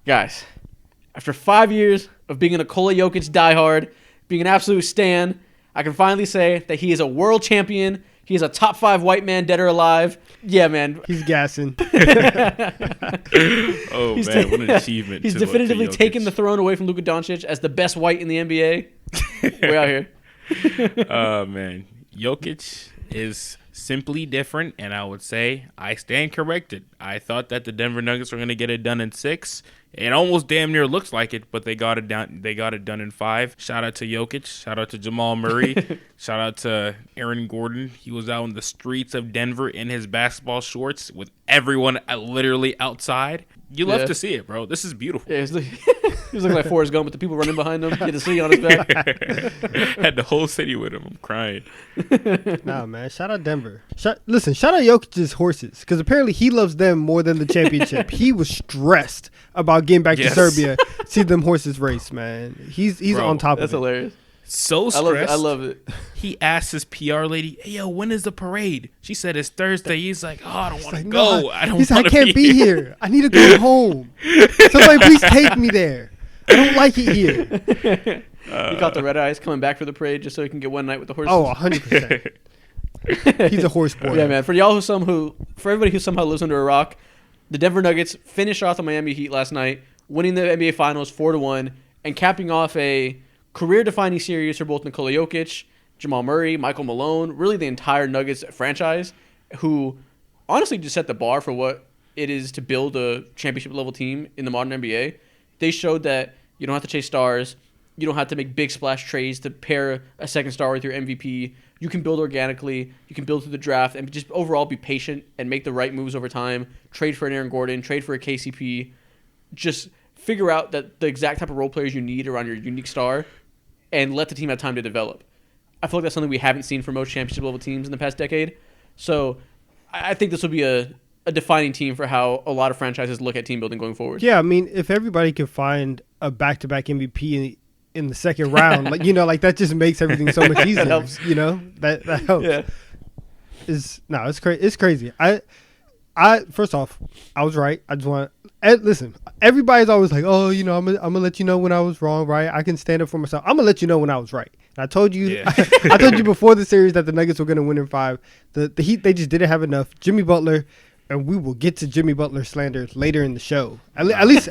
Guys, after 5 years of being a Nikola Jokic diehard, being an absolute stan, I can finally say that he is a world champion. He is a top 5 white man, dead or alive. Yeah, man. He's gassing. What an achievement. He's definitively taken the throne away from Luka Doncic as the best white in the NBA. Way out here. Oh, man. Jokic is simply different, and I would say I stand corrected. I thought that the Denver Nuggets were going to get it done in 6. It almost damn near looks like it, but they got it done. They got it done in 5. Shout out to Jokic. Shout out to Jamal Murray. Shout out to Aaron Gordon. He was out in the streets of Denver in his basketball shorts with everyone literally outside. You love to see it, bro. This is beautiful. Yeah, he was looking like Forrest Gump with the people running behind him. He had the city on his back. Had the whole city with him. I'm crying. Nah, man. Shout out Denver. Shout out Jokic's horses, because apparently he loves them more than the championship. He was stressed about getting back to Serbia, see them horses race, man. He's Bro, on top of it. That's hilarious. So stressed. I love it. He asked his PR lady, "Hey, yo, when is the parade?" She said it's Thursday. He's like, "Oh, I don't want to go. No, I don't he's want like, to I can't be here. I need to go home. Somebody please take me there. I don't like it here." He caught the red eyes coming back for the parade just so he can get one night with the horses. Oh, 100%. He's a horse boy. Yeah, man. For everybody who somehow lives under a rock, the Denver Nuggets finished off the Miami Heat last night, winning the NBA Finals 4-1, and capping off a career-defining series for both Nikola Jokic, Jamal Murray, Michael Malone, really the entire Nuggets franchise, who honestly just set the bar for what it is to build a championship-level team in the modern NBA. They showed that you don't have to chase stars. You don't have to make big splash trades to pair a second star with your MVP. You can build organically. You can build through the draft and just overall be patient and make the right moves over time. Trade for an Aaron Gordon. Trade for a KCP. Just figure out that the exact type of role players you need around your unique star and let the team have time to develop. I feel like that's something we haven't seen for most championship-level teams in the past decade. So I think this will be a defining team for how a lot of franchises look at team building going forward. Yeah, I mean, if everybody could find a back-to-back MVP in the second round, like that just makes everything so much easier. That helps. That helps. Yeah. It's crazy. I first off, I was right. I just want listen. Everybody's always like, oh, I'm gonna let you know when I was wrong, right? I can stand up for myself. I'm gonna let you know when I was right. And I told you, I told you before the series that the Nuggets were gonna win in 5. The Heat, they just didn't have enough. Jimmy Butler, and we will get to Jimmy Butler slander later in the show. At least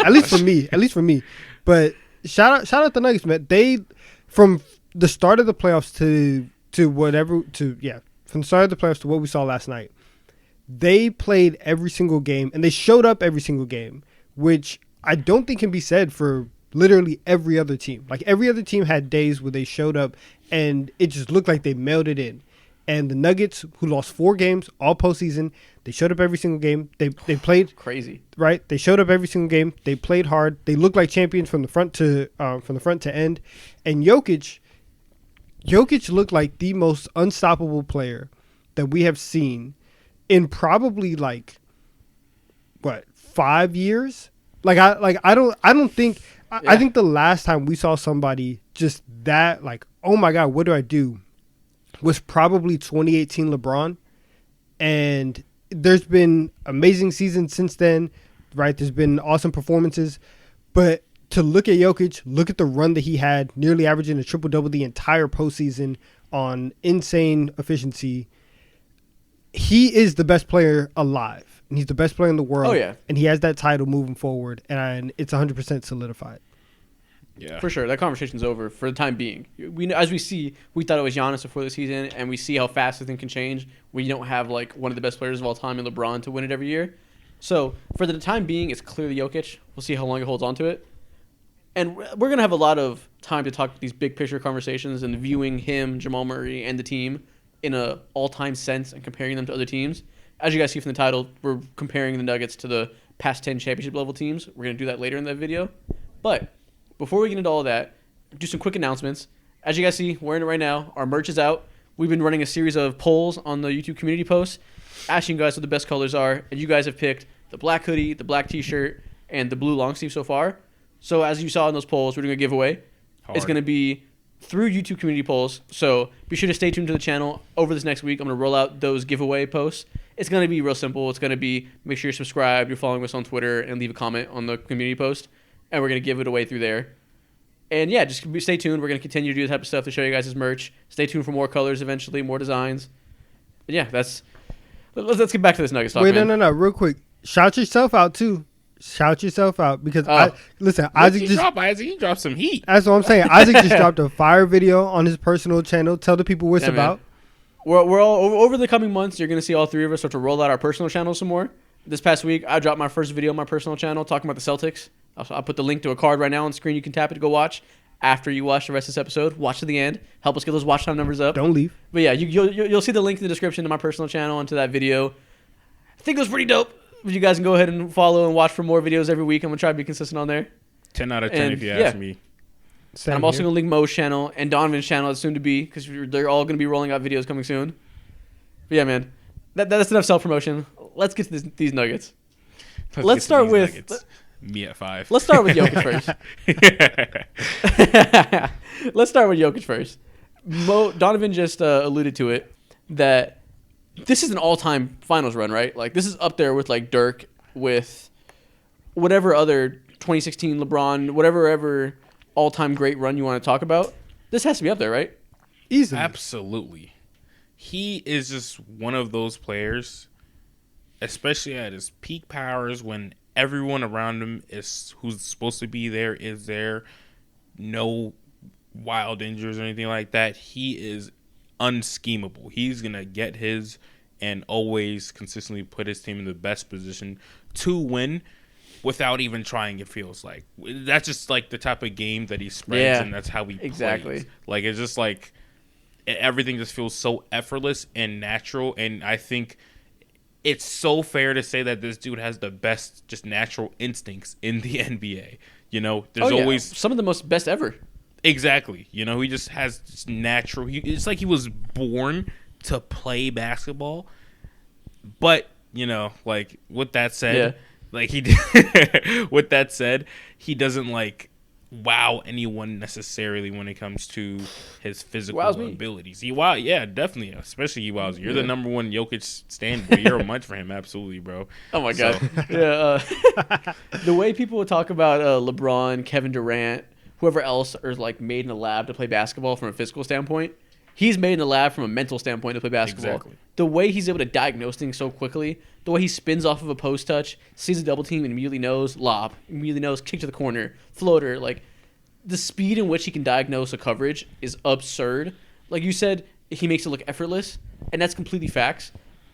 for me. But shout out the Nuggets, man. They, from the start of the playoffs from the start of the playoffs to what we saw last night, they played every single game and they showed up every single game, which I don't think can be said for literally every other team. Like, every other team had days where they showed up and it just looked like they mailed it in. And the Nuggets, who lost 4 games all postseason, they showed up every single game. They played crazy, right? They showed up every single game. They played hard. They looked like champions from the front to end. And Jokic looked like the most unstoppable player that we have seen in probably 5 years. I think the last time we saw somebody just that, like, oh my God, what do I do, was probably 2018 LeBron. And there's been amazing seasons since then, right? There's been awesome performances. But to look at Jokic, look at the run that he had, nearly averaging a triple-double the entire postseason on insane efficiency. He is the best player alive, and he's the best player in the world. Oh, yeah. And he has that title moving forward, and it's 100% solidified. Yeah, for sure. That conversation's over for the time being. We thought it was Giannis before the season, and we see how fast the thing can change. We don't have one of the best players of all time in LeBron to win it every year. So for the time being, it's clearly Jokic. We'll see how long he holds on to it. And we're going to have a lot of time to talk these big picture conversations and viewing him, Jamal Murray, and the team in a all-time sense and comparing them to other teams. As you guys see from the title, we're comparing the Nuggets to the past 10 championship-level teams. We're going to do that later in that video. But before we get into all of that, do some quick announcements. As you guys see, wearing it right now, our merch is out. We've been running a series of polls on the YouTube community posts, asking you guys what the best colors are, and you guys have picked the black hoodie, the black t-shirt, and the blue long sleeve so far. So as you saw in those polls, we're doing a giveaway. It's going to be through YouTube community polls, so be sure to stay tuned to the channel. Over this next week, I'm going to roll out those giveaway posts. It's going to be real simple. It's going to be, make sure you're subscribed, you're following us on Twitter, and leave a comment on the community post. and we're going to give it away through there. And yeah, just stay tuned. We're going to continue to do this type of stuff to show you guys his merch. Stay tuned for more colors eventually, more designs. And yeah, let's get back to this Nuggets talk. Wait, man. no, real quick. Shout yourself out too. Shout yourself out because Isaac He dropped some heat. That's what I'm saying. Isaac just dropped a fire video on his personal channel. Tell the people what it's about. We're all over the coming months. You're going to see all three of us start to roll out our personal channels some more. This past week, I dropped my first video on my personal channel talking about the Celtics. I'll put the link to a card right now on the screen. You can tap it to go watch. After you watch the rest of this episode, watch to the end. Help us get those watch time numbers up. Don't leave. But yeah, you'll see the link in the description to my personal channel and to that video. I think it was pretty dope. You guys can go ahead and follow and watch for more videos every week. I'm going to try to be consistent on there. 10 out of 10 if you ask me. And I'm also going to link Mo's channel and Donovan's channel as soon to be because they're all going to be rolling out videos coming soon. But yeah, man. That's enough self-promotion. Let's get to these Nuggets. Let's start with me at 5. Let's start with Jokic first. Let's start with Jokic first. Donovan just alluded to it that this is an all-time finals run, right? Like this is up there with like Dirk, with whatever other 2016 LeBron, whatever all-time great run you want to talk about. This has to be up there, right? Easily. Absolutely. He is just one of those players, especially at his peak powers when everyone around him is who's supposed to be there is there. No wild injuries or anything like that. He is unschemable. He's going to get his and always consistently put his team in the best position to win without even trying, it feels like. That's just like the type of game that he spreads, and that's how he plays. Like, it's just like everything just feels so effortless and natural, and I think it's so fair to say that this dude has the best just natural instincts in the NBA. You know, there's always some of the most best ever. Exactly. You know, he just has this natural. It's like he was born to play basketball. But, you know, like with that said, like with that said, he doesn't like wow anyone necessarily when it comes to his physical abilities. Definitely. Especially he wows. You're the number one Jokic stand. You're a munch for him, absolutely, bro. Oh my god. The way people talk about LeBron, Kevin Durant, whoever else are like made in a lab to play basketball from a physical standpoint, he's made in a lab from a mental standpoint to play basketball. Exactly. The way he's able to diagnose things so quickly, the way he spins off of a post touch, sees a double team and immediately knows lob, immediately knows kick to the corner, floater, like the speed in which he can diagnose a coverage is absurd. Like you said, he makes it look effortless, and that's completely facts.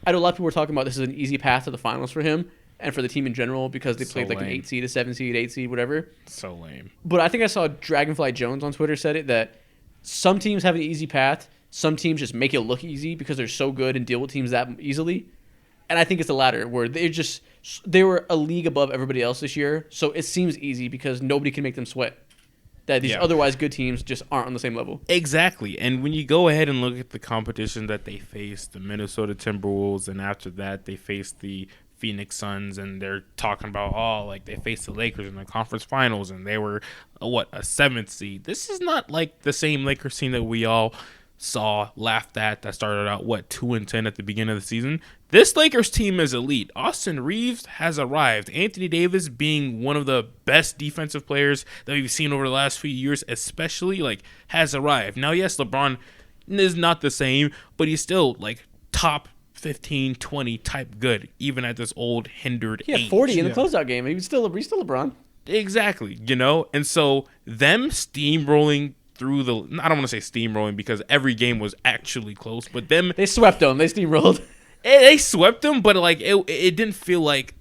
I know a lot of people were talking about this is an easy path to the finals for him and for the team in general because they played like an 8 seed, a 7 seed, 8 seed, whatever. So lame. But I think I saw Dragonfly Jones on Twitter said it that some teams have an easy path. Some teams just make it look easy because they're so good and deal with teams that easily. And I think it's the latter where they were a league above everybody else this year. So it seems easy because nobody can make them sweat. That these otherwise good teams just aren't on the same level. Exactly. And when you go ahead and look at the competition that they faced, the Minnesota Timberwolves, and after that they faced the Phoenix Suns, and they're talking about, like they faced the Lakers in the conference finals, and they were, a 7th seed. This is not like the same Lakers team that we all saw, laughed at, that started out, 2-10 at the beginning of the season. This Lakers team is elite. Austin Reeves has arrived. Anthony Davis being one of the best defensive players that we've seen over the last few years, especially, has arrived. Now, yes, LeBron is not the same, but he's still, top 15, 20 type good, even at this old hindered age. Yeah, 40 in the closeout game. He's still LeBron. Exactly, and so them steamrolling through I don't want to say steamrolling because every game was actually close, but they swept them. They steamrolled. They swept them, but it didn't feel like,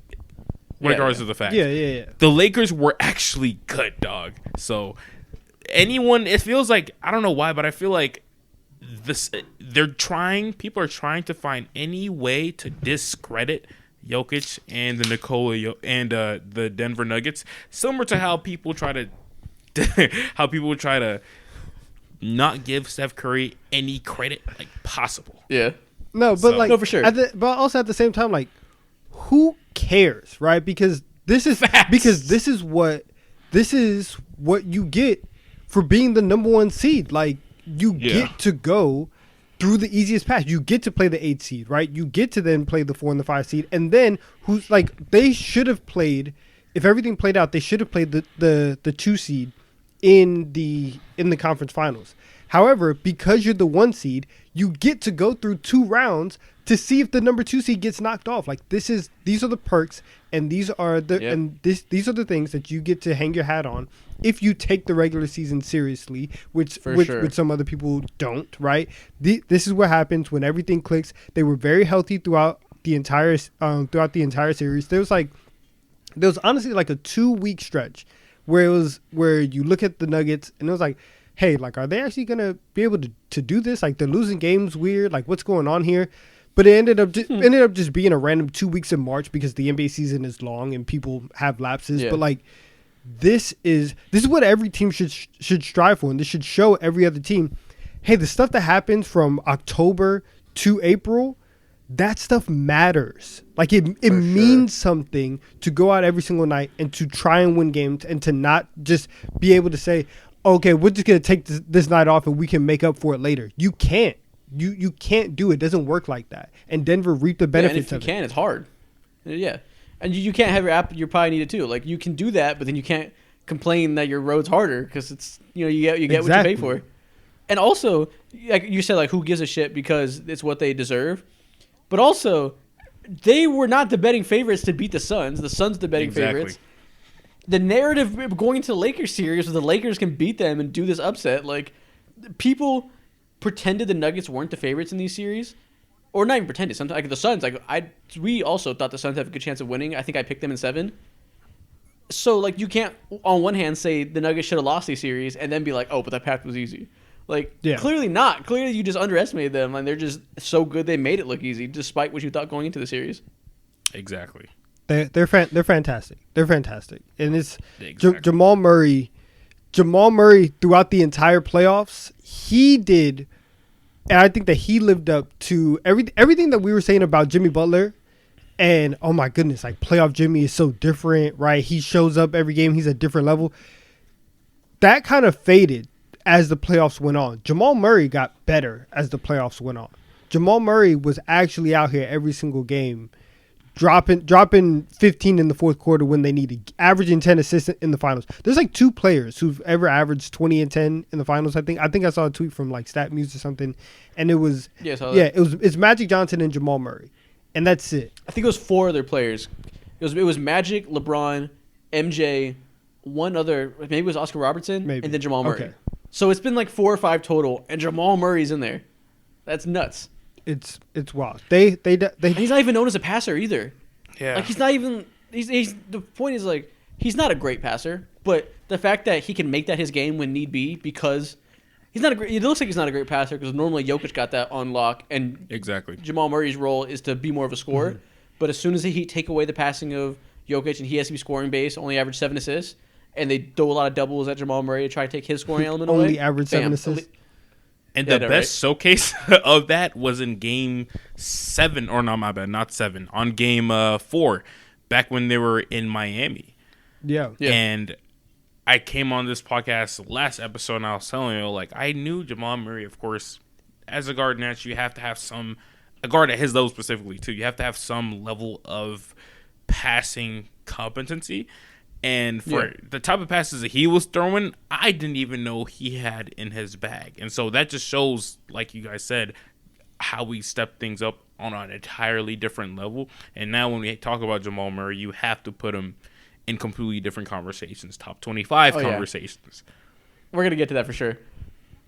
regardless of the fact. Yeah. The Lakers were actually good, dog. So it feels like, I don't know why, but I feel like people are trying to find any way to discredit Jokic and the Denver Nuggets, similar to how people try to not give Steph Curry any credit possible. Yeah. No, but no, for sure. But also at the same time, who cares, right? Because this is what you get for being the number 1 seed. You get to go through the easiest path. You get to play the 8 seed, right? You get to then play the 4 and the 5 seed, and then they should have played if everything played out, they should have played the 2 seed in the conference finals. However, because you're the 1 seed, you get to go through 2 rounds to see if the number 2 seed gets knocked off. Like these are the perks, and these are these are the things that you get to hang your hat on if you take the regular season seriously, which some other people don't. Right? This is what happens when everything clicks. They were very healthy throughout the entire series. There was honestly like a 2-week stretch where you look at the Nuggets and it was like, hey, like, are they actually going to be able to do this? Like, they're losing games weird. Like, what's going on here? But it ended up just being a random 2 weeks in March because the NBA season is long and people have lapses. Yeah. But, like, this is what every team should strive for, and this should show every other team, hey, the stuff that happens from October to April, that stuff matters. Like, it means something to go out every single night and to try and win games and to not just be able to say, okay, we're just going to take this night off and we can make up for it later. You can't. You can't do it. It doesn't work like that. And Denver reaped the benefits of it. And if you can, it's hard. Yeah. And you can't have your app, you probably need it too. Like, you can do that, but then you can't complain that your road's harder because it's, you get exactly what you pay for. And also, like you said, like, who gives a shit because it's what they deserve. But also, they were not the betting favorites to beat the Suns. The Suns the betting favorites. The narrative going into the Lakers series was the Lakers can beat them and do this upset. Like, people pretended the Nuggets weren't the favorites in these series, or not even pretended. Sometimes, like the Suns, we also thought the Suns have a good chance of winning. I think I picked them in 7. So, like, you can't on one hand say the Nuggets should have lost these series and then be like, oh, but that path was easy. Like, Clearly not. Clearly you just underestimated them, and they're just so good they made it look easy, despite what you thought going into the series. Exactly. They're fantastic. They're fantastic, and it's Jamal Murray. Jamal Murray throughout the entire playoffs, he did, and I think that he lived up to everything that we were saying about Jimmy Butler. And oh my goodness, like, playoff Jimmy is so different, right? He shows up every game. He's a different level. That kind of faded as the playoffs went on. Jamal Murray got better as the playoffs went on. Jamal Murray was actually out here every single game, dropping 15 in the fourth quarter when they needed, averaging 10 assists in the finals. There's like 2 players who've ever averaged 20 and 10 in the finals. I think I saw a tweet from like StatMuse or something, and it's Magic Johnson and Jamal Murray, and that's it. I think it was 4 other players. It was Magic, LeBron, MJ, one other, maybe it was Oscar Robertson, and then Jamal Murray. Okay. So it's been like 4 or 5 total, and Jamal Murray's in there. That's nuts. It's wild. He's not even known as a passer either. Yeah. Like, he's not even. He's the point is, like, he's not a great passer, but the fact that he can make that his game when need be, because he's not a great. It looks like he's not a great passer because normally Jokic got that on lock, and exactly Jamal Murray's role is to be more of a scorer. Mm-hmm. But as soon as he take away the passing of Jokic and he has to be scoring base, only average 7 assists, and they throw a lot of doubles at Jamal Murray to try to take his scoring element away. Only average 7 assists. And the best showcase of that was in game 7, or no, my bad, not 7, on game 4, back when they were in Miami. Yeah. And I came on this podcast last episode, and I was telling you, like, I knew Jamal Murray, of course, as a guard net, you have to have a guard at his level specifically, too. You have to have some level of passing competency. And for the type of passes that he was throwing, I didn't even know he had in his bag. And so that just shows, like you guys said, how we step things up on an entirely different level. And now when we talk about Jamal Murray, you have to put him in completely different conversations, top 25 conversations. We're going to get to that for sure.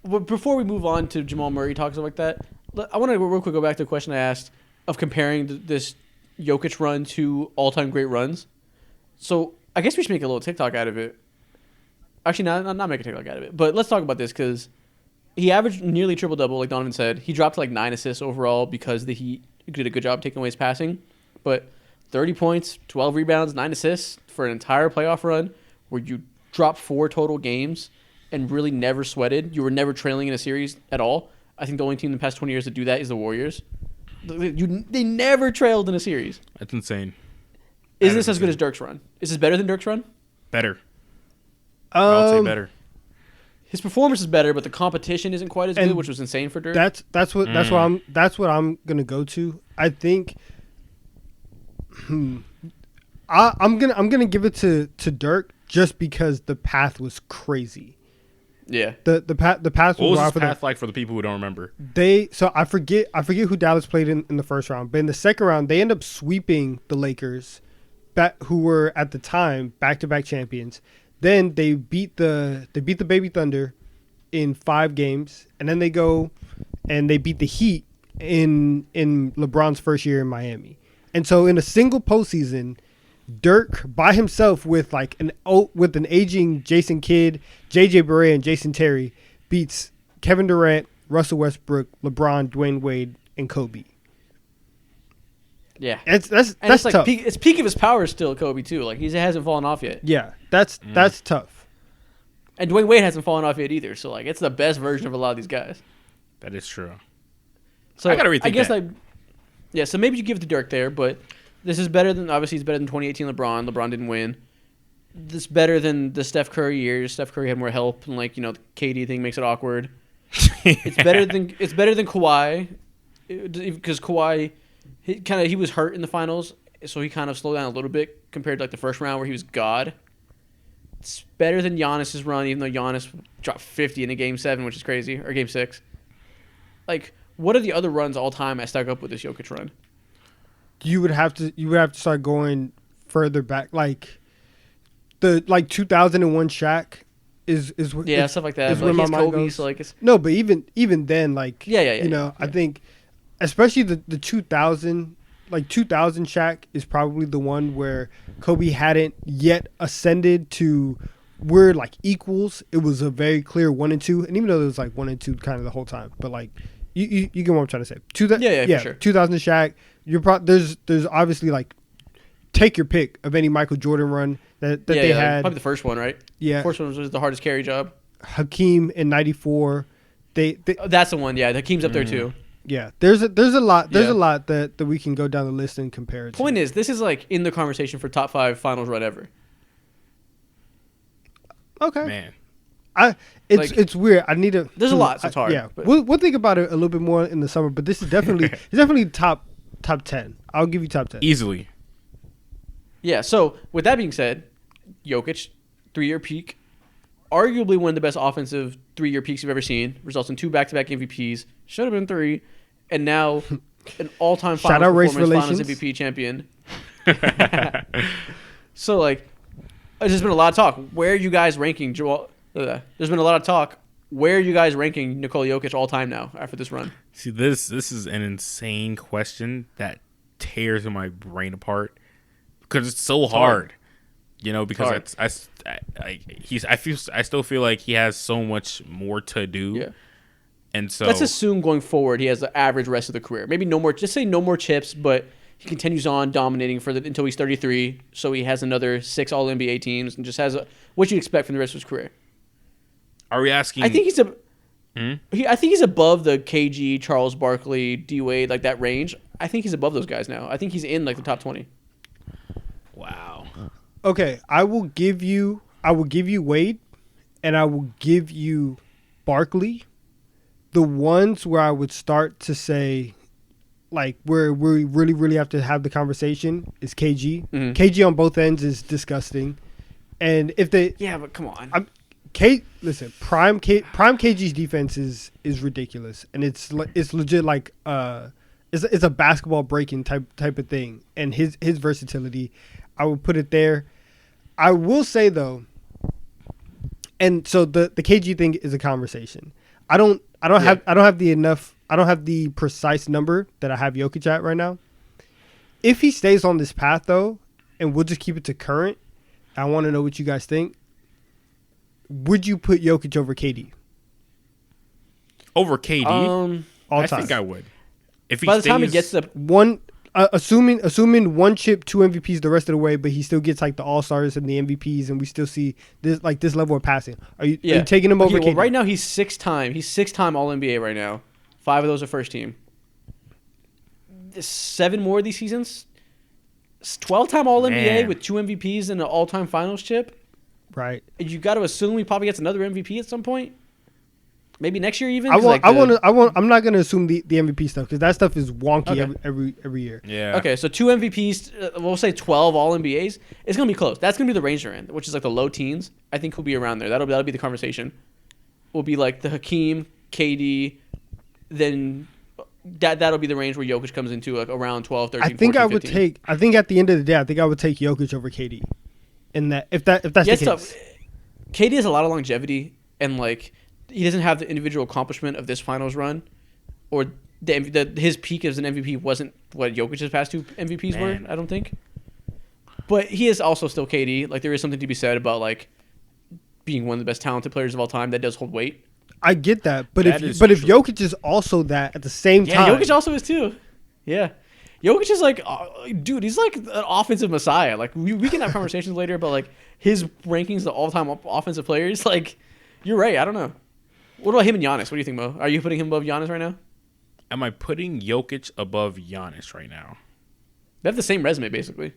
But before we move on to Jamal Murray talks like that, I want to real quick go back to the question I asked of comparing this Jokic run to all-time great runs. So I guess we should make a little TikTok out of it. Actually, not make a TikTok out of it. But let's talk about this because he averaged nearly triple-double, like Donovan said. He dropped like 9 assists overall because the Heat did a good job taking away his passing. But 30 points, 12 rebounds, 9 assists for an entire playoff run where you dropped 4 total games and really never sweated. You were never trailing in a series at all. I think the only team in the past 20 years to do that is the Warriors. They never trailed in a series. That's insane. Is this as good as Dirk's run? Is this better than Dirk's run? Better. I would say better. His performance is better, but the competition isn't quite as good, which was insane for Dirk. That's what I'm gonna go to. I think I'm gonna give it to Dirk just because the path was crazy. Yeah. The path What was was wild his for them. path like for the people who don't remember? So I forget who Dallas played in the first round, but in the second round they end up sweeping the Lakers, who were at the time back-to-back champions. Then they beat the Baby Thunder in 5 games, and then they go and they beat the Heat in LeBron's first year in Miami. And so in a single postseason, Dirk by himself with an aging Jason Kidd, JJ Barea, and Jason Terry beats Kevin Durant, Russell Westbrook, LeBron, Dwayne Wade, and Kobe. Yeah. That's like tough. it's peak of his power still, Kobe too. Like he hasn't fallen off yet. Yeah, that's tough. And Dwayne Wade hasn't fallen off yet either. So like it's the best version of a lot of these guys. That is true. So I gotta rethink that. Yeah. So maybe you give it to Dirk there, but this is better than obviously it's better than 2018 LeBron. LeBron didn't win. This is better than the Steph Curry years. Steph Curry had more help, and the KD thing makes it awkward. It's better than Kawhi, because Kawhi, he was hurt in the finals, so he kind of slowed down a little bit compared to the first round where he was God. It's better than Giannis's run, even though Giannis dropped 50 in a Game 7, which is crazy, or Game 6. What are the other runs all time I stack up with this Jokic run? You would have to start going further back, the 2001 Shaq is stuff like that. Is where my mind Kobe, goes. so it's No, but even then, yeah. I think especially the 2000 2000 Shaq is probably the one where Kobe hadn't yet ascended to we're equals. It was a very clear 1 and 2, and even though it was 1 and 2 kind of the whole time, but you get what I'm trying to say. For sure. 2000 Shaq. There's obviously take your pick of any Michael Jordan run that they had. Probably the first one, right? Yeah. The first one was the hardest carry job. Hakeem in '94. That's the one. Yeah, Hakeem's up there too. Yeah, there's a lot that we can go down the list and compare it. Point is, this is in the conversation for top 5 finals run ever. Okay, man. It's weird. I need to. There's a lot, so it's hard. Yeah, we'll think about it a little bit more in the summer. But this is definitely top 10. I'll give you top 10 easily. Yeah. So with that being said, Jokic, 3-year peak, arguably one of the best offensive 3-year peaks you've ever seen. Results in 2 back-to-back MVPs. Should have been 3, and now an all-time Shout finals out race performance, finals relations. MVP champion. So there's been a lot of talk. Where are you guys ranking Jamal? There's been a lot of talk. Where are you guys ranking Nikola Jokic all time now after this run? See, this is an insane question that tears my brain apart because it's so hard. Because I still feel like he has so much more to do. Yeah. And so let's assume going forward he has the average rest of the career. Maybe no more. Just say no more chips, but he continues on dominating until he's 33. So he has another 6 All NBA teams and just has what you'd expect from the rest of his career. Are we asking? I think he's above the KG, Charles Barkley, D Wade, that range. I think he's above those guys now. I think he's in the top 20. Wow. Okay, I will give you Wade, and I will give you Barkley. The ones where I would start to say, where we really have to have the conversation is KG. Mm-hmm. KG on both ends is disgusting, and if they but come on. Listen, prime KG's defense is ridiculous, and it's legit it's a basketball breaking type of thing, and his versatility, I would put it there. I will say though, and so the KG thing is a conversation. I don't have the precise number that I have Jokic at right now. If he stays on this path though, and we'll just keep it to current, I want to know what you guys think. Would you put Jokic over KD? Over KD? All time. I think I would. If by the time he gets the one, assuming 1 chip, 2 MVPs the rest of the way, but he still gets the All Stars and the MVPs, and we still see this this level of passing. Are you taking him over KD? Well, right now he's 6-time. He's 6-time All NBA right now. 5 of those are first team. 7 more of these seasons. 12-time All NBA with 2 MVPs and an all-time Finals chip. Right. You got to assume he probably gets another MVP at some point. Maybe next year even. I 'Cause, want. like, I want. I'm not gonna assume the MVP stuff because that stuff is wonky Okay. every year. Yeah. Okay, so 2 MVPs, we'll say 12 All NBAs. It's gonna be close. That's gonna be the range they're in, which is like the low teens. I think he'll be around there. That'll be the conversation. Will be like the Hakeem, KD, then that'll be the range where Jokic comes into like around 12, 13, I think 14, I would 15. take. I think at the end of the day, I think I would take Jokic over KD. In that, if that's Yeah, the it's case. tough. KD has a lot of longevity, and like he doesn't have the individual accomplishment of this finals run, or his peak as an MVP wasn't what Jokic's past 2 MVPs Man. were. I don't think. But he is also still KD. Like there is something to be said about like being one of the best talented players of all time. That does hold weight. I get that, but That if is if true. Jokic is also that at the same Yeah, time, Jokic also is too. Yeah. Jokic is like, dude, he's like an offensive messiah. Like we can have conversations later about like his rankings, the all-time offensive players. Like, you're right. I don't know. What about him and Giannis? What do you think, Mo? Are you putting him above Giannis right now? Am I putting Jokic above Giannis right now? They have the same resume, basically.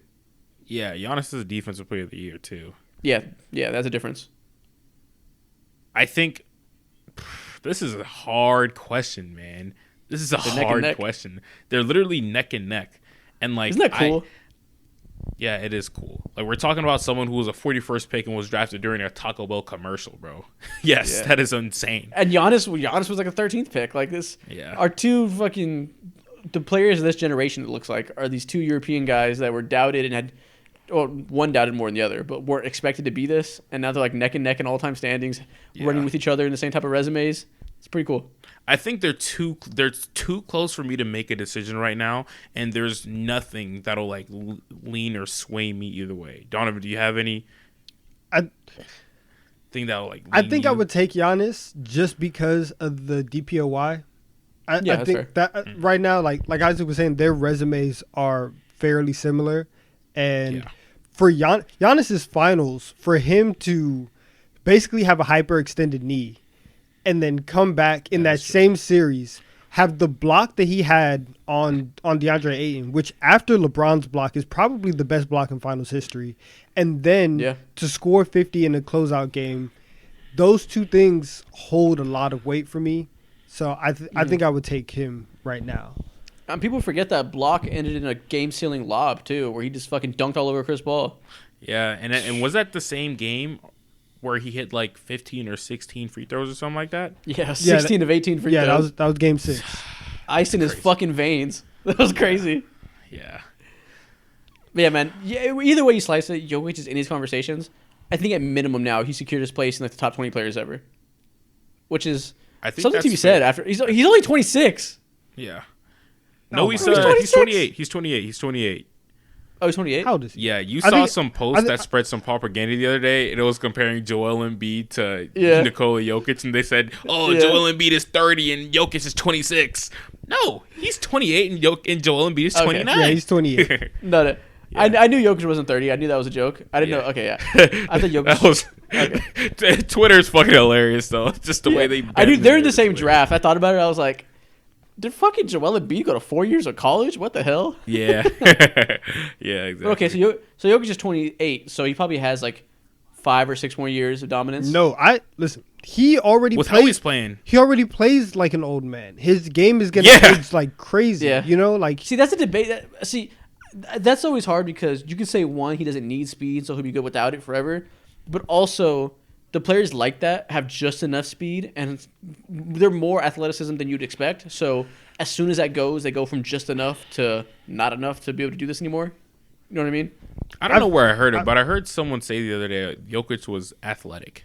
Yeah, Giannis is a defensive player of the year too. Yeah, that's a difference. I think this is a hard question, man. This is a They're neck and hard neck. question. They're literally neck and neck. And like, Isn't that cool? yeah, it is cool. Like we're talking about someone who was a 41st pick and was drafted during a Taco Bell commercial, bro. Yes, Yeah. that is insane. And Giannis was like a 13th pick. Like this, Yeah. our two fucking the players of this generation. It looks like are these 2 European guys that were doubted and had, well, one doubted more than the other, but weren't expected to be this, and now they're like neck and neck in all-time standings, Yeah. running with each other in the same type of resumes. It's pretty cool. I think they're too close for me to make a decision right now, and there's nothing that'll like lean or sway me either way. Donovan, do you have any I thing that'll like? I lean think I you? would take Giannis just because of the DPOY. I that's think that right now, like Isaac was saying, their resumes are fairly similar, and Yeah. for Giannis's finals, for him to basically have a hyperextended knee and then come back in that same series, have the block that he had on DeAndre Ayton, which after LeBron's block is probably the best block in finals history, and then to score 50 in a closeout game, those two things hold a lot of weight for me. So I think I would take him right now. People forget that block ended in a game-sealing lob too, where he just fucking dunked all over Chris Paul. Yeah, and was that the same game where he hit like 15 or 16 free throws or something like that? Yeah, 16 of 18 free Yeah, throws. that was game 6. Ice in his fucking veins. That was crazy. Yeah. But yeah, man. Yeah, either way you slice it, Jokic is in these conversations. I think at minimum now he secured his place in like the top 20 players ever, which is I think something to that's be said. fair. After he's only 26. Yeah. Oh No, my he's God. he's 28. He's 28. He's 28. Oh, he's 28. How old is he? Yeah, you I saw think- some I post thi- that spread some propaganda the other day, and it was comparing Joel Embiid to Yeah. Nikola Jokic, and they said, "Oh, Yeah. Joel Embiid is 30 and Jokic is 26." No, he's 28 and Joel Embiid is Okay. 29. Yeah, he's 28. No. Yeah. I knew Jokic wasn't 30. I knew that was a joke. I didn't know. Okay, yeah. I thought Jokic. That was Okay. Twitter's fucking hilarious though. Just the way they. I knew bend they're in the narrative same Twitter. draft. I thought about it. I was like, did fucking Joel Embiid go to 4 years of college? What the hell? Yeah, yeah, exactly. Okay, so Jokic is 28, so he probably has like 5 or 6 more years of dominance. No, listen. He already with how plays. he's playing, He already plays like an old man. His game is getting Yeah. aged like crazy. Yeah. You know, like See, that's a debate. That's always hard because you can say one, he doesn't need speed, so he'll be good without it forever. But also, the players like that have just enough speed, and they're more athleticism than you'd expect. So as soon as that goes, they go from just enough to not enough to be able to do this anymore. You know what I mean? I don't know where I heard it, but I heard someone say the other day Jokic was athletic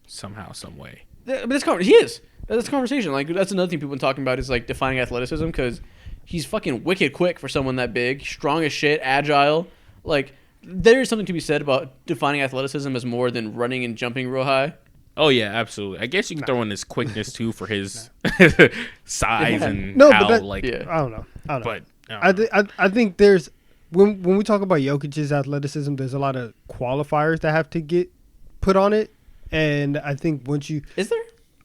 somehow, some way. But he is. That's a conversation. Like that's another thing people have been talking about is like defining athleticism because he's fucking wicked quick for someone that big, strong as shit, agile. Like there is something to be said about defining athleticism as more than running and jumping real high. Oh yeah, absolutely. I guess you can throw in his quickness too for his size and No, how but that- like. Yeah. I don't know. But I think there's when we talk about Jokic's athleticism, there's a lot of qualifiers that have to get put on it, and I think once you, Is there?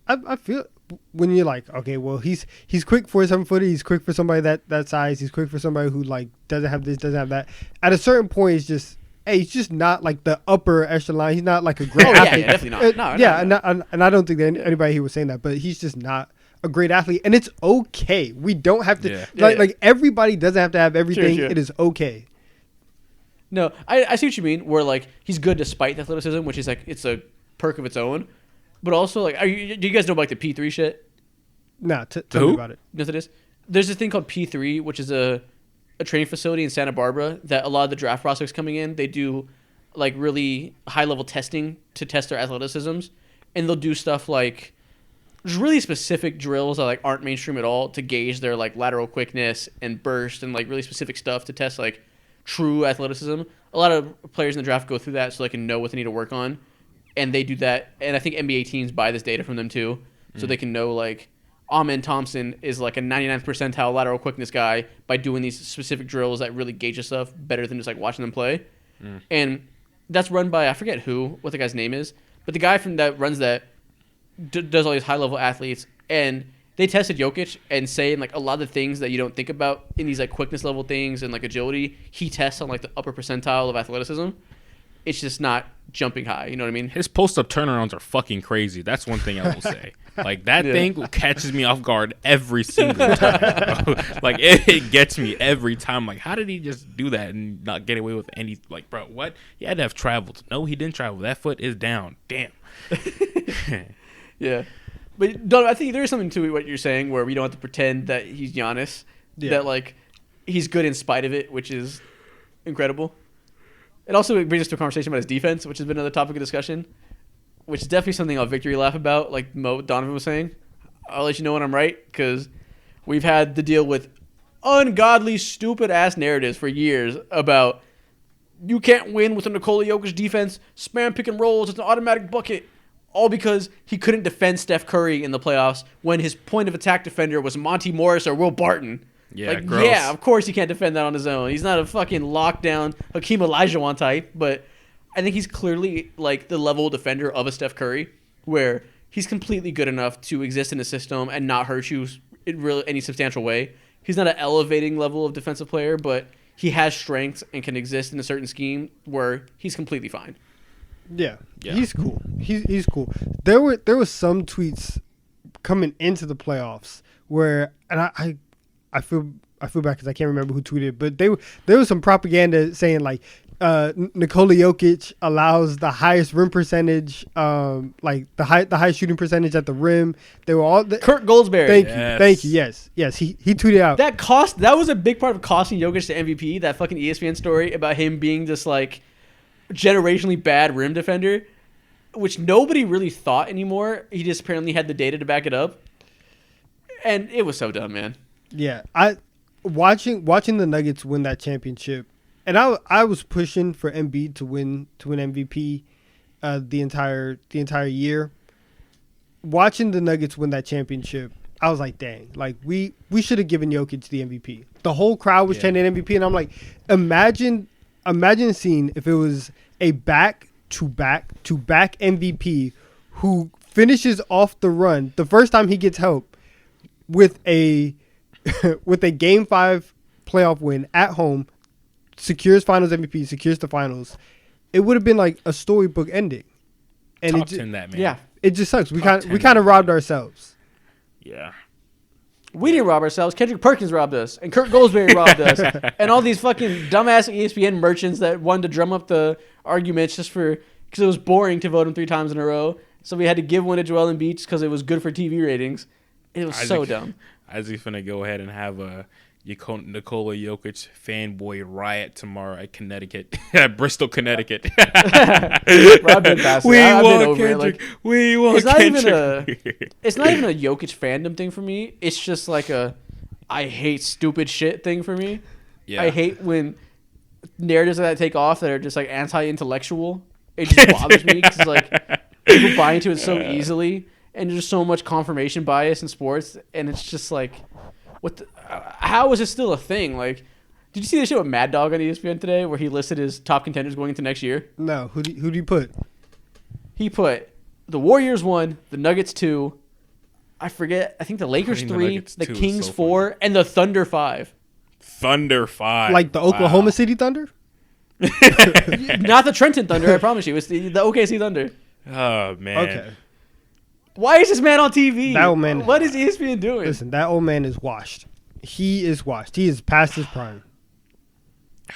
I feel when you're like, okay, well he's quick for a 7-footer, he's quick for somebody that size, he's quick for somebody who like doesn't have this, doesn't have that. At a certain point, it's just hey, he's just not like the upper echelon. He's not like a great Oh athlete. yeah, definitely not. No, yeah, no. and I don't think that anybody here was saying that, but he's just not a great athlete, and it's okay. We don't have to like everybody doesn't have to have everything. Sure. It is okay. No, I see what you mean. Where like he's good despite the athleticism, which is like it's a perk of its own. But also like, do you guys know about like the P3 shit? Nah, tell me about it. You know what it is? There's this thing called P3, which is a training facility in Santa Barbara that a lot of the draft prospects coming in, they do like really high level testing to test their athleticisms, and they'll do stuff like just really specific drills that like aren't mainstream at all to gauge their like lateral quickness and burst and like really specific stuff to test like true athleticism. A lot of players in the draft go through that so they can know what they need to work on, and they do that. And I think NBA teams buy this data from them too, so they can know like Amen Thompson is like a 99th percentile lateral quickness guy by doing these specific drills that really gauge stuff better than just like watching them play. And that's run by, I forget what the guy's name is, but the guy from that runs that does all these high level athletes, and they tested Jokic and saying like a lot of the things that you don't think about in these like quickness level things and like agility, he tests on like the upper percentile of athleticism. It's just not jumping high. You know what I mean? His post-up turnarounds are fucking crazy. That's one thing I will say. Like, that thing catches me off guard every single time, bro. Like, it gets me every time. Like, how did he just do that and not get away with any... Like, bro, what? He had to have traveled. No, he didn't travel. That foot is down. Damn. Yeah. But I think there is something to what you're saying where we don't have to pretend that he's Giannis. Yeah. That, like, he's good in spite of it, which is incredible. It also brings us to a conversation about his defense, which has been another topic of discussion, which is definitely something I'll victory lap about, like Donovan was saying. I'll let you know when I'm right, because we've had to deal with ungodly, stupid-ass narratives for years about you can't win with a Nikola Jokic defense, spam pick and rolls, it's an automatic bucket, all because he couldn't defend Steph Curry in the playoffs when his point of attack defender was Monty Morris or Will Barton. Yeah, like, gross. Yeah, of course he can't defend that on his own. He's not a fucking lockdown Hakeem Olajuwon type, but I think he's clearly like the level defender of a Steph Curry, where he's completely good enough to exist in the system and not hurt you in really any substantial way. He's not an elevating level of defensive player, but he has strengths and can exist in a certain scheme where he's completely fine. Yeah. He's cool. He's cool. There were some tweets coming into the playoffs where, and I feel bad because I can't remember who tweeted, but there was some propaganda saying like Nikola Jokic allows the highest rim percentage, like the highest shooting percentage at the rim. They were all Kurt Goldsberry. Thank you. Yes. He tweeted out that was a big part of costing Jokic the MVP. That fucking ESPN story about him being this like generationally bad rim defender, which nobody really thought anymore. He just apparently had the data to back it up, and it was so dumb, man. Yeah, watching the Nuggets win that championship, and I was pushing for Embiid to win MVP the entire year. Watching the Nuggets win that championship, I was like, dang, like we should have given Jokic the MVP. The whole crowd was chanting MVP, and I'm like, imagine seeing if it was a back-to-back MVP who finishes off the run the first time he gets help with a Game 5 playoff win at home, secures Finals MVP, secures the Finals. It would have been like a storybook ending. And Top 10 that, man. Yeah, it just sucks. We kind of robbed ourselves. Yeah. We didn't rob ourselves. Kendrick Perkins robbed us, and Kurt Goldsberry robbed us, and all these fucking dumbass ESPN merchants that wanted to drum up the arguments just because it was boring to vote him 3 times in a row. So we had to give one to Joel Embiid because it was good for TV ratings. It was so dumb. Isaac's finna go ahead and have a Nikola Jokic fanboy riot tomorrow at Connecticut, at Bristol, Connecticut. I've been past it. I've been over it. Like, we want Kendrick. It's not even a Jokic fandom thing for me. It's just like I hate stupid shit thing for me. Yeah. I hate when narratives like that take off that are just like anti-intellectual. It just bothers me because like people buy into it so easily, and there's so much confirmation bias in sports, and it's just like, how is it still a thing? Like, did you see the show with Mad Dog on ESPN today where he listed his top contenders going into next year? No. Who do you put? He put the Warriors 1, the Nuggets 2, I forget, I think the Lakers 3, the Kings 4, and the Thunder 5. Thunder 5. Like the Oklahoma City Thunder? Not the Trenton Thunder, I promise you. It's the OKC Thunder. Oh man. Okay. Why is this man on TV? That old man. What is ESPN doing? Listen, that old man is washed. He is washed. He is past his prime.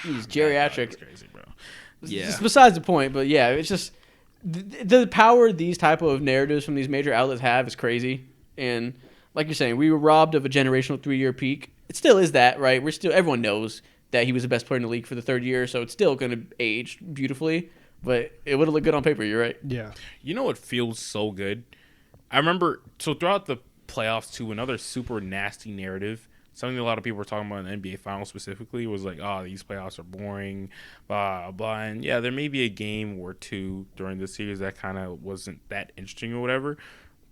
He's geriatric. That's crazy, bro. Yeah. It's besides the point, but yeah, it's just the power these type of narratives from these major outlets have is crazy. And like you're saying, we were robbed of a generational 3-year peak. It still is that, right? Everyone knows that he was the best player in the league for the third year, so it's still going to age beautifully. But it would have looked good on paper. You're right. Yeah. You know what feels so good? I remember, so throughout the playoffs too, another super nasty narrative, something a lot of people were talking about in the NBA Finals specifically, was like, oh, these playoffs are boring, blah, blah. And yeah, there may be a game or two during the series that kind of wasn't that interesting or whatever.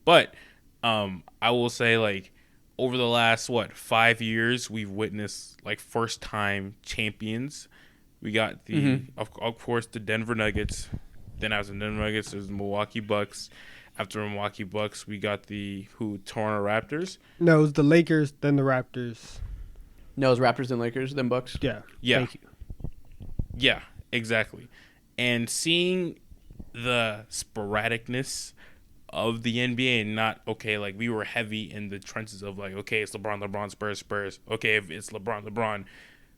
But I will say, like, over the last, 5 years, we've witnessed, like, first-time champions. We got the, of course, the Denver Nuggets. Then after the Denver Nuggets, there's the Milwaukee Bucks. After the Milwaukee Bucks, we got the Toronto Raptors. No, it was the Lakers, then the Raptors. No, it's Raptors then Lakers then Bucks. Yeah. Yeah. Thank you. Yeah, exactly. And seeing the sporadicness of the NBA and not, okay, like we were heavy in the trenches of like, okay, it's LeBron, Spurs. Okay, if it's LeBron,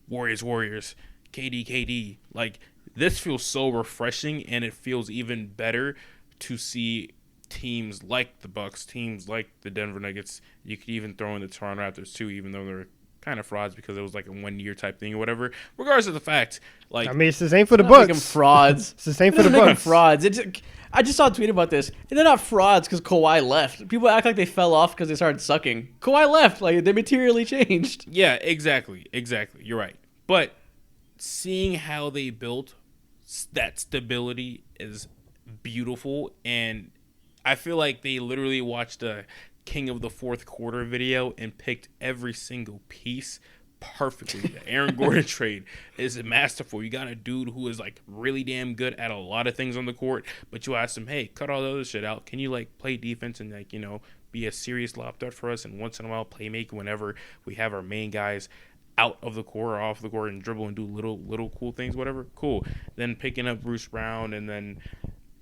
Warriors, KD. Like, this feels so refreshing, and it feels even better to see teams like the Bucks, teams like the Denver Nuggets. You could even throw in the Toronto Raptors too, even though they're kind of frauds because it was like a 1 year type thing or whatever. Regardless of the fact, like, I mean, it's the same for the Not make them Bucks. frauds. It's the same for the Make them Bucks. frauds. I just saw a tweet about this. And they're not frauds because Kawhi left. People act like they fell off because they started sucking. Kawhi left. Like, they materially changed. yeah, exactly. You're right. But seeing how they built that stability is beautiful, and I feel like they literally watched a King of the Fourth Quarter video and picked every single piece perfectly. The Aaron Gordon trade is masterful. You got a dude who is like really damn good at a lot of things on the court, but you ask him, hey, cut all the other shit out. Can you like play defense and like, be a serious lob threat for us, and once in a while play make whenever we have our main guys out of the court or off the court and dribble and do little cool things, whatever. Cool. Then picking up Bruce Brown and then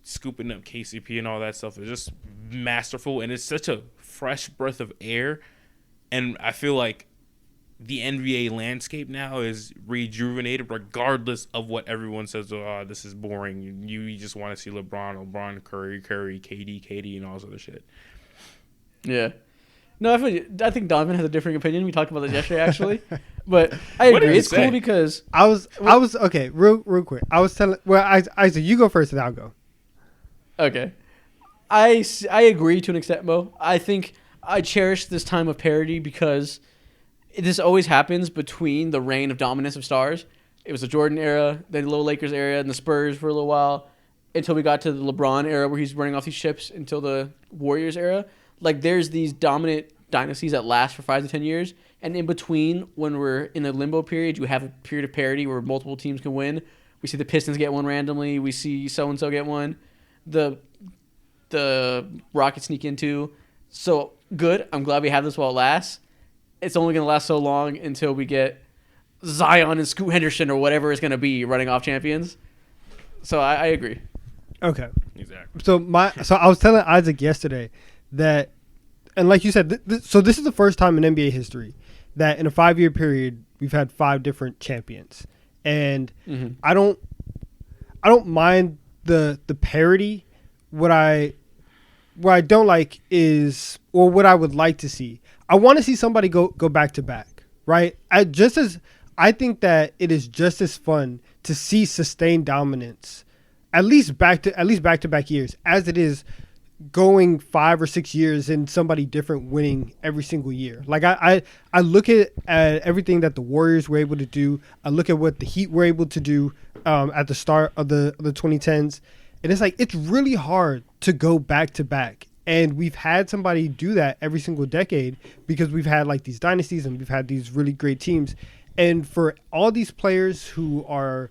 scooping up KCP and all that stuff is just masterful, and it's such a fresh breath of air. And I feel like the NBA landscape now is rejuvenated regardless of what everyone says. Oh, this is boring. You just want to see LeBron, Curry, KD, and all this other shit. Yeah. No, I think Donovan has a different opinion. We talked about this yesterday, actually. But I agree. It's cool because I was okay. Real quick. I was telling. Well, Isaac, you go first, and I'll go. Okay. I agree to an extent, Mo. I think I cherish this time of parity because this always happens between the reign of dominance of stars. It was the Jordan era, then the little Lakers era, and the Spurs for a little while, until we got to the LeBron era where he's running off these ships until the Warriors era. Like, there's these dominant dynasties that last for 5 to 10 years, and in between, when we're in a limbo period, you have a period of parity where multiple teams can win. We see the Pistons get one randomly. We see so-and-so get one. The Rockets sneak in too. So, good. I'm glad we have this while it lasts. It's only going to last so long until we get Zion and Scoot Henderson or whatever it's going to be running off champions. So, I agree. Okay. Exactly. So I was telling Isaac yesterday that, and like you said, so this is the first time in NBA history that in a 5-year period we've had 5 different champions, and I don't mind the parity. What I don't like is, or what I would like to see, I want to see somebody go back to back, right? I think that it is just as fun to see sustained dominance, at least back to back years, as it is going 5 or 6 years and somebody different winning every single year. Like I look at everything that the Warriors were able to do. I look at what the Heat were able to do at the start of the 2010s. And it's like, it's really hard to go back to back. And we've had somebody do that every single decade because we've had like these dynasties and we've had these really great teams. And for all these players who are,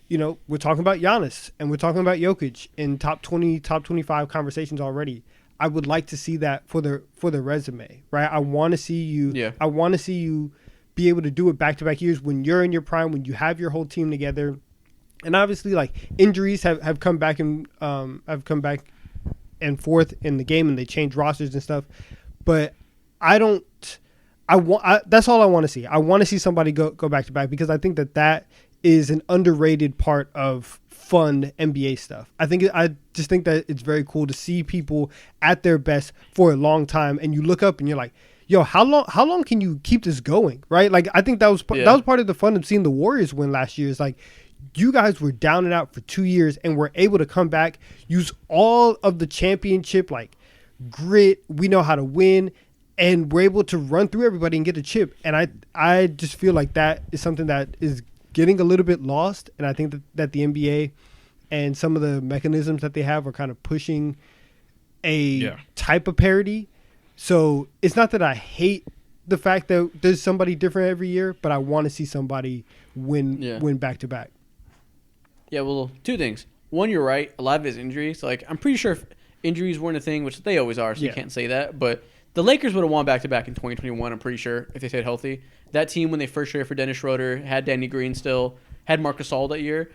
we're talking about Giannis and we're talking about Jokic in top 20, top 25 conversations already. I would like to see that for the resume, right? I want to see you. Yeah. I want to see you be able to do it back to back years when you're in your prime, when you have your whole team together. And obviously, like, injuries have come back and forth in the game, and they change rosters and stuff. But that's all I want to see. I want to see somebody go back to back, because I think that is an underrated part of fun NBA stuff. I just think that it's very cool to see people at their best for a long time, and you look up and you're like, yo, how long can you keep this going, right? Like, I think that was part of the fun of seeing the Warriors win last year. Is like, you guys were down and out for 2 years and were able to come back, use all of the championship, like, grit. We know how to win, and we're able to run through everybody and get a chip. And I just feel like that is something that is getting a little bit lost. And I think that the NBA and some of the mechanisms that they have are kind of pushing a type of parity. So it's not that I hate the fact that there's somebody different every year, but I want to see somebody win back to back. Yeah, well, two things. One, you're right. A lot of it is injuries. Like, I'm pretty sure if injuries weren't a thing, which they always are, so you can't say that. But the Lakers would have won back-to-back in 2021, I'm pretty sure, if they stayed healthy. That team, when they first traded for Dennis Schroeder, had Danny Green still, had Marc Gasol that year.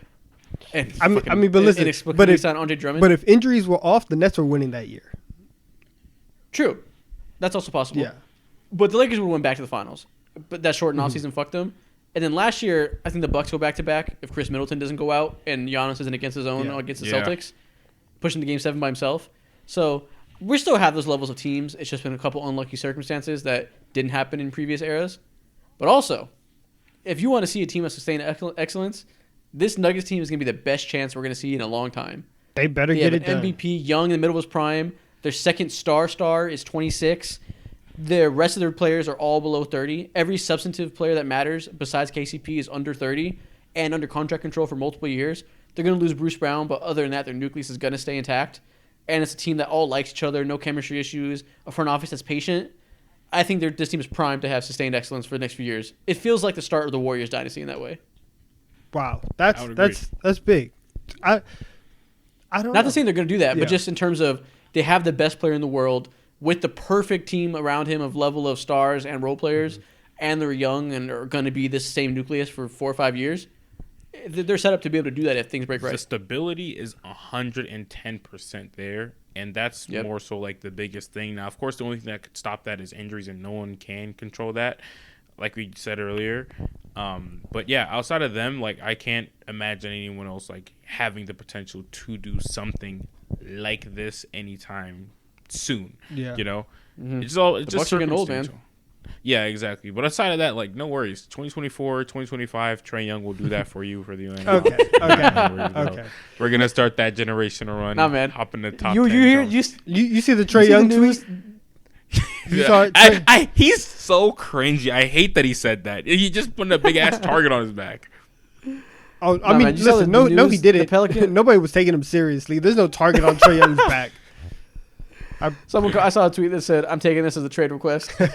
And but listen, inexplicably signed Andre Drummond. But if injuries were off, the Nets were winning that year. True. That's also possible. Yeah. But the Lakers would win back to the finals. But that short offseason fucked them. And then last year, I think the Bucks go back-to-back if Chris Middleton doesn't go out and Giannis isn't against his own against the Celtics, pushing to Game 7 by himself. So we still have those levels of teams. It's just been a couple unlucky circumstances that didn't happen in previous eras. But also, if you want to see a team of sustained excellence, this Nuggets team is going to be the best chance we're going to see in a long time. They better get it done. MVP, young in the middle of his prime. Their second star is 26. The rest of their players are all below 30. Every substantive player that matters besides KCP is under 30 and under contract control for multiple years. They're going to lose Bruce Brown, but other than that, their nucleus is going to stay intact. And it's a team that all likes each other, no chemistry issues, a front office that's patient. I think this team is primed to have sustained excellence for the next few years. It feels like the start of the Warriors dynasty in that way. Wow, that's big. I don't know. Not to say they're going to do that, but just in terms of they have the best player in the world with the perfect team around him of level of stars and role players, and they're young and are going to be this same nucleus for 4 or 5 years. They're set up to be able to do that if things break right. The stability is 110% there, and that's more so like the biggest thing. Now, of course, the only thing that could stop that is injuries, and no one can control that, like we said earlier. But yeah, outside of them, like, I can't imagine anyone else like having the potential to do something like this anytime soon. Yeah, you know, it's just getting old, man. Yeah, exactly. But aside of that, like, no worries. 2024, 2025, Trae Young will do that for you for the NFL. Okay. We're gonna start that generation run. Nah, man. Hop in the top. You 10 see the Trae Young tweet? He's so cringy. I hate that he said that. He just put a big ass target on his back. Oh, I mean, listen. No, he didn't. Nobody was taking him seriously. There's no target on Trae Young's back. I saw a tweet that said, "I'm taking this as a trade request." Yeah,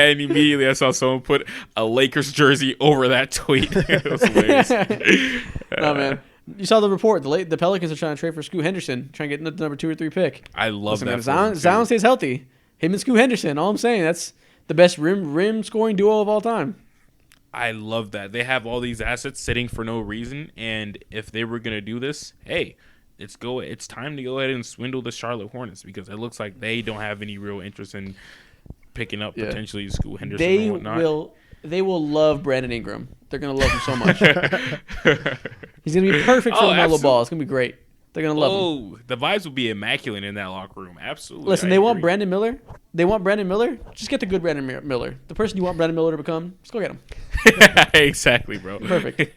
and immediately I saw someone put a Lakers jersey over that tweet. It was hilarious. No, man. You saw the report. The Pelicans are trying to trade for Scoot Henderson, trying to get the number 2 or 3 pick. I love that. Zion stays healthy. Him and Scoot Henderson. All I'm saying, that's the best rim scoring duo of all time. I love that. They have all these assets sitting for no reason, and if they were going to do this, hey, it's time to go ahead and swindle the Charlotte Hornets, because it looks like they don't have any real interest in picking up potentially Scoot Henderson and whatnot. They will love Brandon Ingram. They're going to love him so much. He's going to be perfect for LaMelo Ball. It's going to be great. They're going to love him. The vibes will be immaculate in that locker room. Absolutely. Listen, they want Brandon Miller. Just get the good Brandon Miller. The person you want Brandon Miller to become, just go get him. Exactly, bro. Perfect.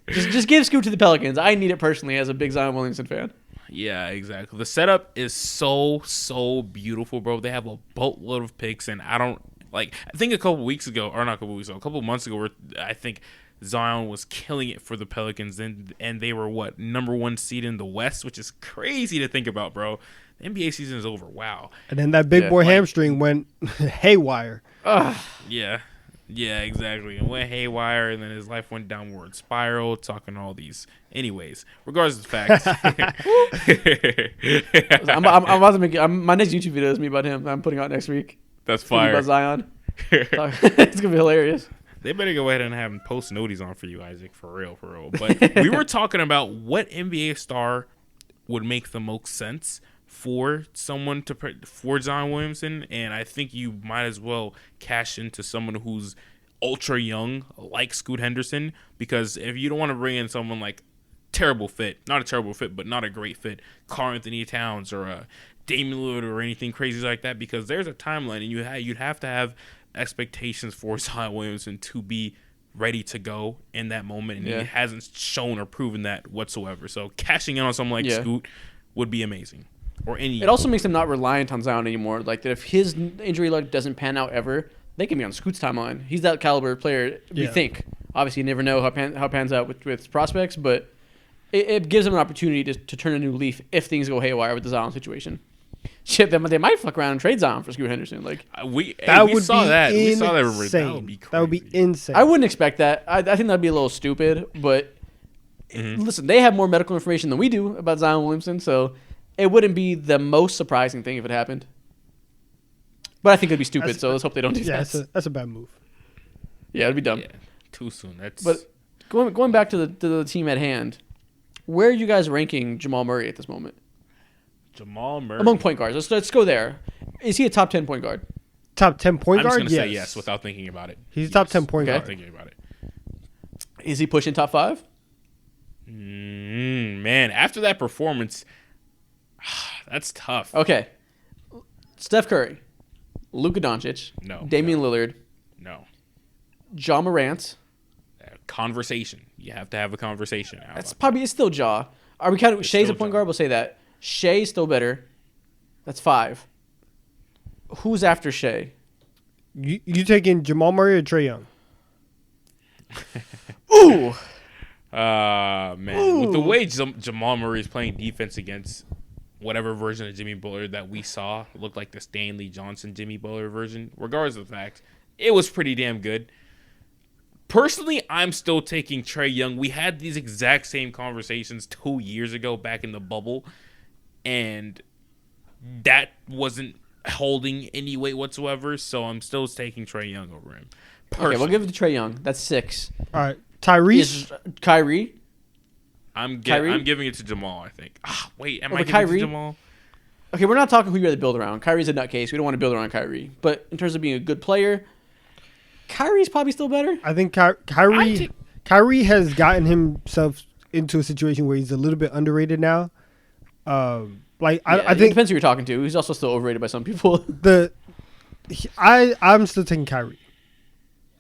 just give Scoot to the Pelicans. I need it personally as a big Zion Williamson fan. Yeah, exactly. The setup is so beautiful, bro. They have a boatload of picks, and I think a couple months ago, I think Zion was killing it for the Pelicans, and they were number 1 seed in the West, which is crazy to think about, bro. The NBA season is over. Wow. And then that big boy hamstring went haywire. Yeah, exactly. It went haywire, and then his life went downward spiral, talking all these. Anyways, regardless of the facts. I'm about to make my next YouTube video is me about him. I'm putting out next week. That's fire. About Zion. It's going to be hilarious. They better go ahead and have post noties on for you, Isaac, for real. But we were talking about what NBA star would make the most sense for someone for Zion Williamson, and I think you might as well cash into someone who's ultra young, like Scoot Henderson, because if you don't want to bring in someone like not a terrible fit, but not a great fit, Karl Anthony Towns or Damian Lillard or anything crazy like that, because there's a timeline, and you'd have to have expectations for Zion Williamson to be ready to go in that moment, and he hasn't shown or proven that whatsoever. So cashing in on someone like Scoot would be amazing. It also makes them not reliant on Zion anymore. Like that, if his injury luck doesn't pan out ever, they can be on Scoot's timeline. He's that caliber player. We think. Obviously, you never know how pans out with prospects, but it gives them an opportunity to turn a new leaf if things go haywire with the Zion situation. Shit, they might fuck around and trade Zion for Scoot Henderson. Like we saw that. We saw that. That would be crazy. That would be insane. I wouldn't expect that. I think that'd be a little stupid. But listen, they have more medical information than we do about Zion Williamson, so it wouldn't be the most surprising thing if it happened. But I think it'd be stupid. So let's hope they don't do that. Yeah, that's a bad move. Yeah, it'd be dumb. Yeah, too soon. But going back to the team at hand, where are you guys ranking Jamal Murray at this moment? Jamal Murray. Among point guards. Let's go there. Is he a top 10 point guard? Top 10 point guard? I'm just going to say yes without thinking about it. He's a top 10 point guard. Without thinking about it. Is he pushing top 5? Man, after that performance, that's tough. Okay. Steph Curry. Luka Doncic. No. Damian Lillard. No. Ja Morant. Conversation. You have to have a conversation. It's still Ja. Are we counting Shea's a point guard? We'll say that. Shea's still better. That's 5. Who's after Shea? You taking Jamal Murray or Trae Young? Ooh. Man. Ooh. With the way Jamal Murray is playing defense against whatever version of Jimmy Butler that we saw, looked like the Stanley Johnson Jimmy Butler version, regardless of the fact, it was pretty damn good. Personally, I'm still taking Trae Young. We had these exact same conversations 2 years ago back in the bubble, and that wasn't holding any weight whatsoever, so I'm still taking Trae Young over him. Okay, we'll give it to Trae Young. That's 6. All right. Tyrese? Kyrie? I'm giving it to Jamal, I think. Wait, am I giving Kyrie? it to Jamal? Okay, we're not talking who you rather build around. Kyrie's a nutcase. We don't want to build around Kyrie. But in terms of being a good player, Kyrie's probably still better. I think Kyrie has gotten himself into a situation where he's a little bit underrated now. I think it depends who you're talking to. He's also still overrated by some people. I'm still taking Kyrie.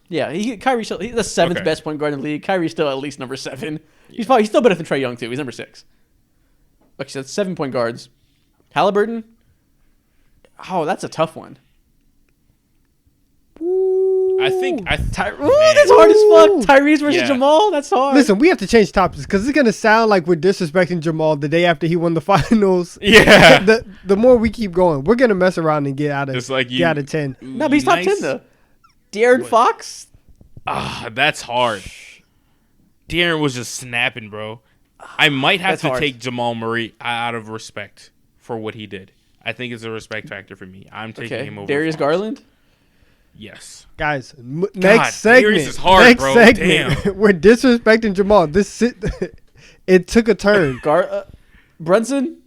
Yeah, Kyrie's still, he's the 7th best point guard in the league. Kyrie's still at least number 7. Yeah. He's still better than Trae Young too. He's number 6. Okay, so that's 7 point guards. Halliburton. Oh, that's a tough one. I think that's hard as fuck. Tyrese versus Jamal. That's hard. Listen, we have to change topics because it's gonna sound like we're disrespecting Jamal the day after he won the finals. Yeah. The more we keep going, we're gonna mess around and get out of 10. No, but he's top 10 though. De'Aaron Fox. That's hard. De'Aaron was just snapping, bro. I might have to take Jamal Murray out of respect for what he did. I think it's a respect factor for me. I'm taking him over Darius Fox. Garland. Yes. Guys, next segment. Is hard, bro. Damn. We're disrespecting Jamal. It took a turn. Brunson?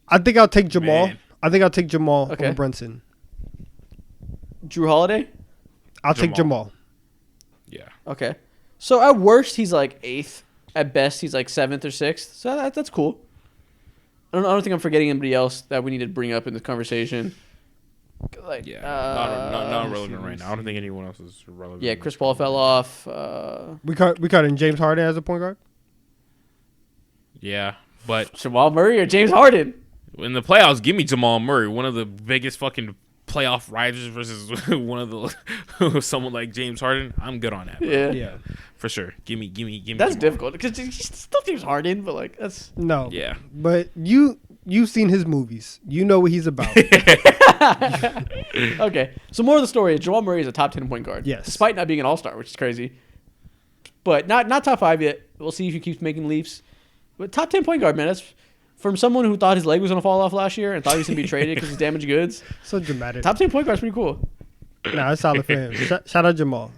I think I'll take Jamal. Over Brunson. Drew Holiday? I'll take Jamal. Yeah. Okay. So at worst, he's like 8th. At best, he's like 7th or 6th. So that's cool. I don't think I'm forgetting anybody else that we need to bring up in this conversation. Not relevant right now. I don't think anyone else is relevant. Yeah, Chris Paul fell off. We cut in James Harden as a point guard. Yeah, but Jamal Murray or James Harden? In the playoffs, give me Jamal Murray, one of the biggest fucking playoff risers versus one of the someone like James Harden. I'm good on that. Bro. Yeah, for sure. Give me. That's Jamal. difficult because he's still James Harden, but like that's no. Yeah, but you've seen his movies. You know what he's about. Okay, so more of the story is Jamal Murray is a top 10 point guard. Yes. Despite not being an all-star, which is crazy. But not top 5 yet. We'll see if he keeps making leaps. But top 10 point guard, man. That's from someone who thought his leg was going to fall off last year and thought he was going to be traded because he's damaged goods. So dramatic. Top 10 point guard is pretty cool. Nah, it's solid for him. Shout out Jamal.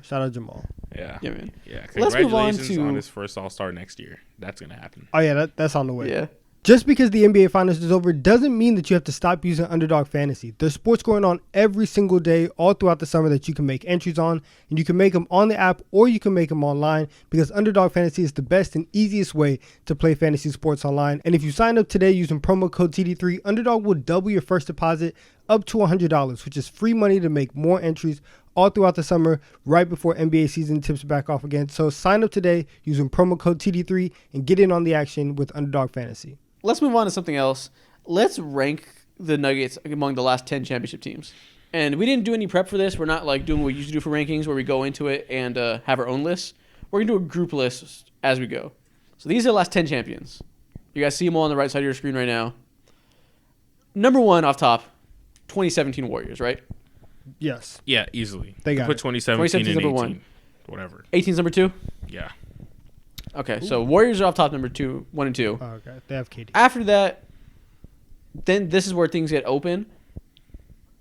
Yeah. Yeah, man. Yeah. Let's move on Congratulations to on his first All-Star next year. That's gonna happen. Oh yeah, that's on the way. Yeah. Just because the NBA Finals is over doesn't mean that you have to stop using Underdog Fantasy. There's sports going on every single day, all throughout the summer that you can make entries on, and you can make them on the app or you can make them online because Underdog Fantasy is the best and easiest way to play fantasy sports online. And if you sign up today using promo code TD3, Underdog will double your first deposit up to $100, which is free money to make more entries all throughout the summer, right before NBA season tips back off again. So sign up today using promo code TD3 and get in on the action with Underdog Fantasy. Let's move on to something else. Let's rank the Nuggets among the last 10 championship teams. And we didn't do any prep for this. We're not like doing what we usually do for rankings where we go into it and have our own list. We're going to do a group list as we go. So these are the last 10 champions. You guys see them all on the right side of your screen right now. Number one off top, 2017 Warriors, right? Yes. Yeah, easily. They got put it. 2017 and number 18. one. Whatever. 18's number two? Yeah. Okay, so Warriors are off top number 1 and 2. Oh, okay. They have KD. After that, then this is where things get open.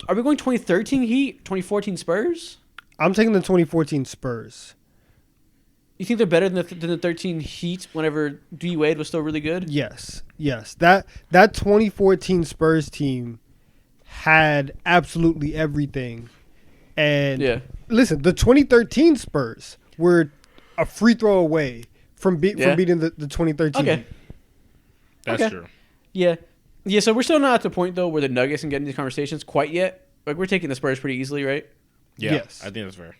Are we going 2013 Heat, 2014 Spurs? I'm taking the 2014 Spurs. You think they're better than the 13 Heat whenever D Wade was still really good? Yes. That 2014 Spurs team had absolutely everything. And listen, the 2013 Spurs were a free throw away from beating the 2013. Okay. That's true. Yeah. Yeah, so we're still not at the point, though, where the Nuggets can get into these conversations quite yet. Like, we're taking the Spurs pretty easily, right? Yeah, yes. I think that's fair.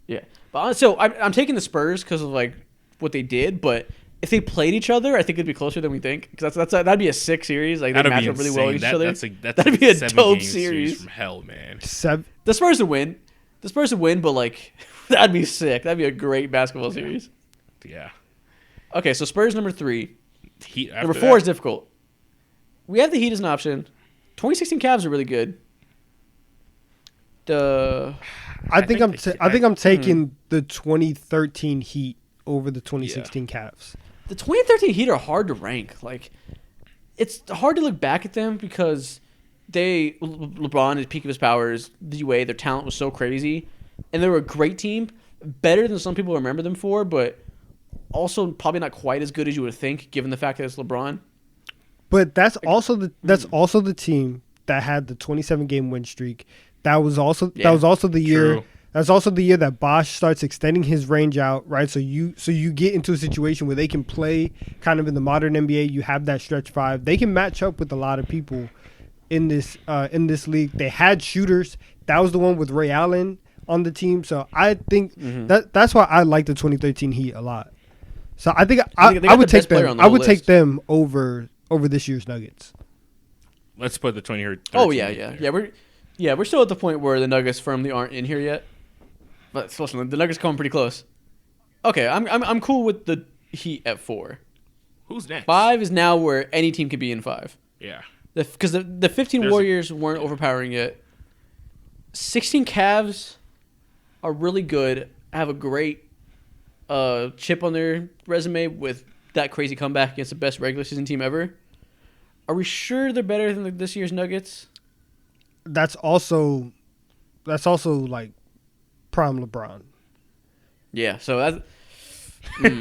Yeah. But so I'm taking the Spurs because of, like, what they did, but if they played each other, I think it'd be closer than we think. Because that'd be a sick series. Like, they match up really well with each other. That'd be a dope series. From hell, man. The Spurs would win. But, like, that'd be sick. That'd be a great basketball series. Yeah. Okay, so Spurs number 3. Heat number 4 is difficult. We have the Heat as an option. 2016 Cavs are really good. I think I'm taking the 2013 Heat over the 2016 Cavs. The 2013 Heat are hard to rank. Like, it's hard to look back at them because LeBron at the peak of his powers, D Wade, their talent was so crazy, and they were a great team, better than some people remember them for, but also probably not quite as good as you would think, given the fact that it's LeBron. But that's also the team that had the 27-game win streak. That was also the year. True. That's also the year that Bosch starts extending his range out, right? So you get into a situation where they can play kind of in the modern NBA. You have that stretch five. They can match up with a lot of people in this league. They had shooters. That was the one with Ray Allen on the team. So I think that's why I like the 2013 Heat a lot. So I think I would take them. I would take them over this year's Nuggets. Let's put the 2013. Oh yeah. We're still at the point where the Nuggets firmly aren't in here yet. But listen, the Nuggets coming pretty close. Okay, I'm cool with the Heat at 4. Who's next? 5 is now where any team could be in 5. Yeah. Because the 15 Warriors weren't overpowering yet. 16 Cavs are really good. Have a great chip on their resume with that crazy comeback against the best regular season team ever. Are we sure they're better than this year's Nuggets? That's also like prime LeBron. Yeah, so that's prime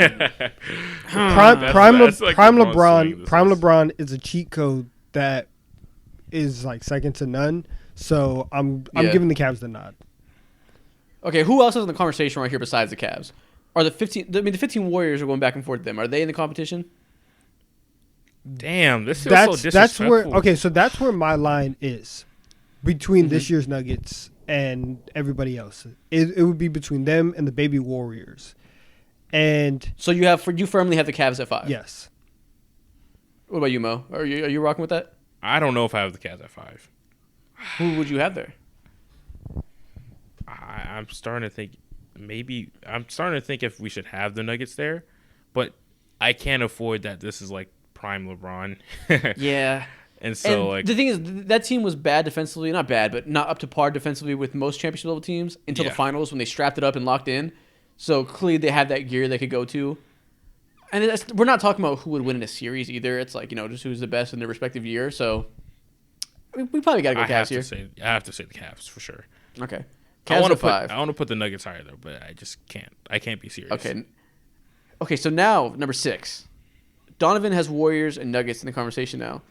LeBron is a cheat code that is like second to none. So I'm giving the Cavs the nod. Okay, who else is in the conversation right here besides the Cavs? Are the 15 Warriors are going back and forth with them. Are they in the competition? Damn, this is so disrespectful. That's where my line is between this year's Nuggets and everybody else. It would be between them and the baby Warriors. And so you firmly have the Cavs at 5. Yes. What about you, Mo? Are you rocking with that? I don't know if I have the Cavs at 5. Who would you have there? I'm starting to think if we should have the Nuggets there, but I can't afford that. This is like prime LeBron. Yeah. And so the thing is, that team was bad defensively, not bad, but not up to par defensively with most championship level teams until the finals when they strapped it up and locked in. So clearly they had that gear they could go to. And we're not talking about who would win in a series either. It's like, just who's the best in their respective year. So we probably got to go Cavs here. I have to say the Cavs for sure. Okay. Cavs want at to put 5. I want to put the Nuggets higher though, but I just can't. I can't be serious. Okay. So now number 6, Donovan has Warriors and Nuggets in the conversation now.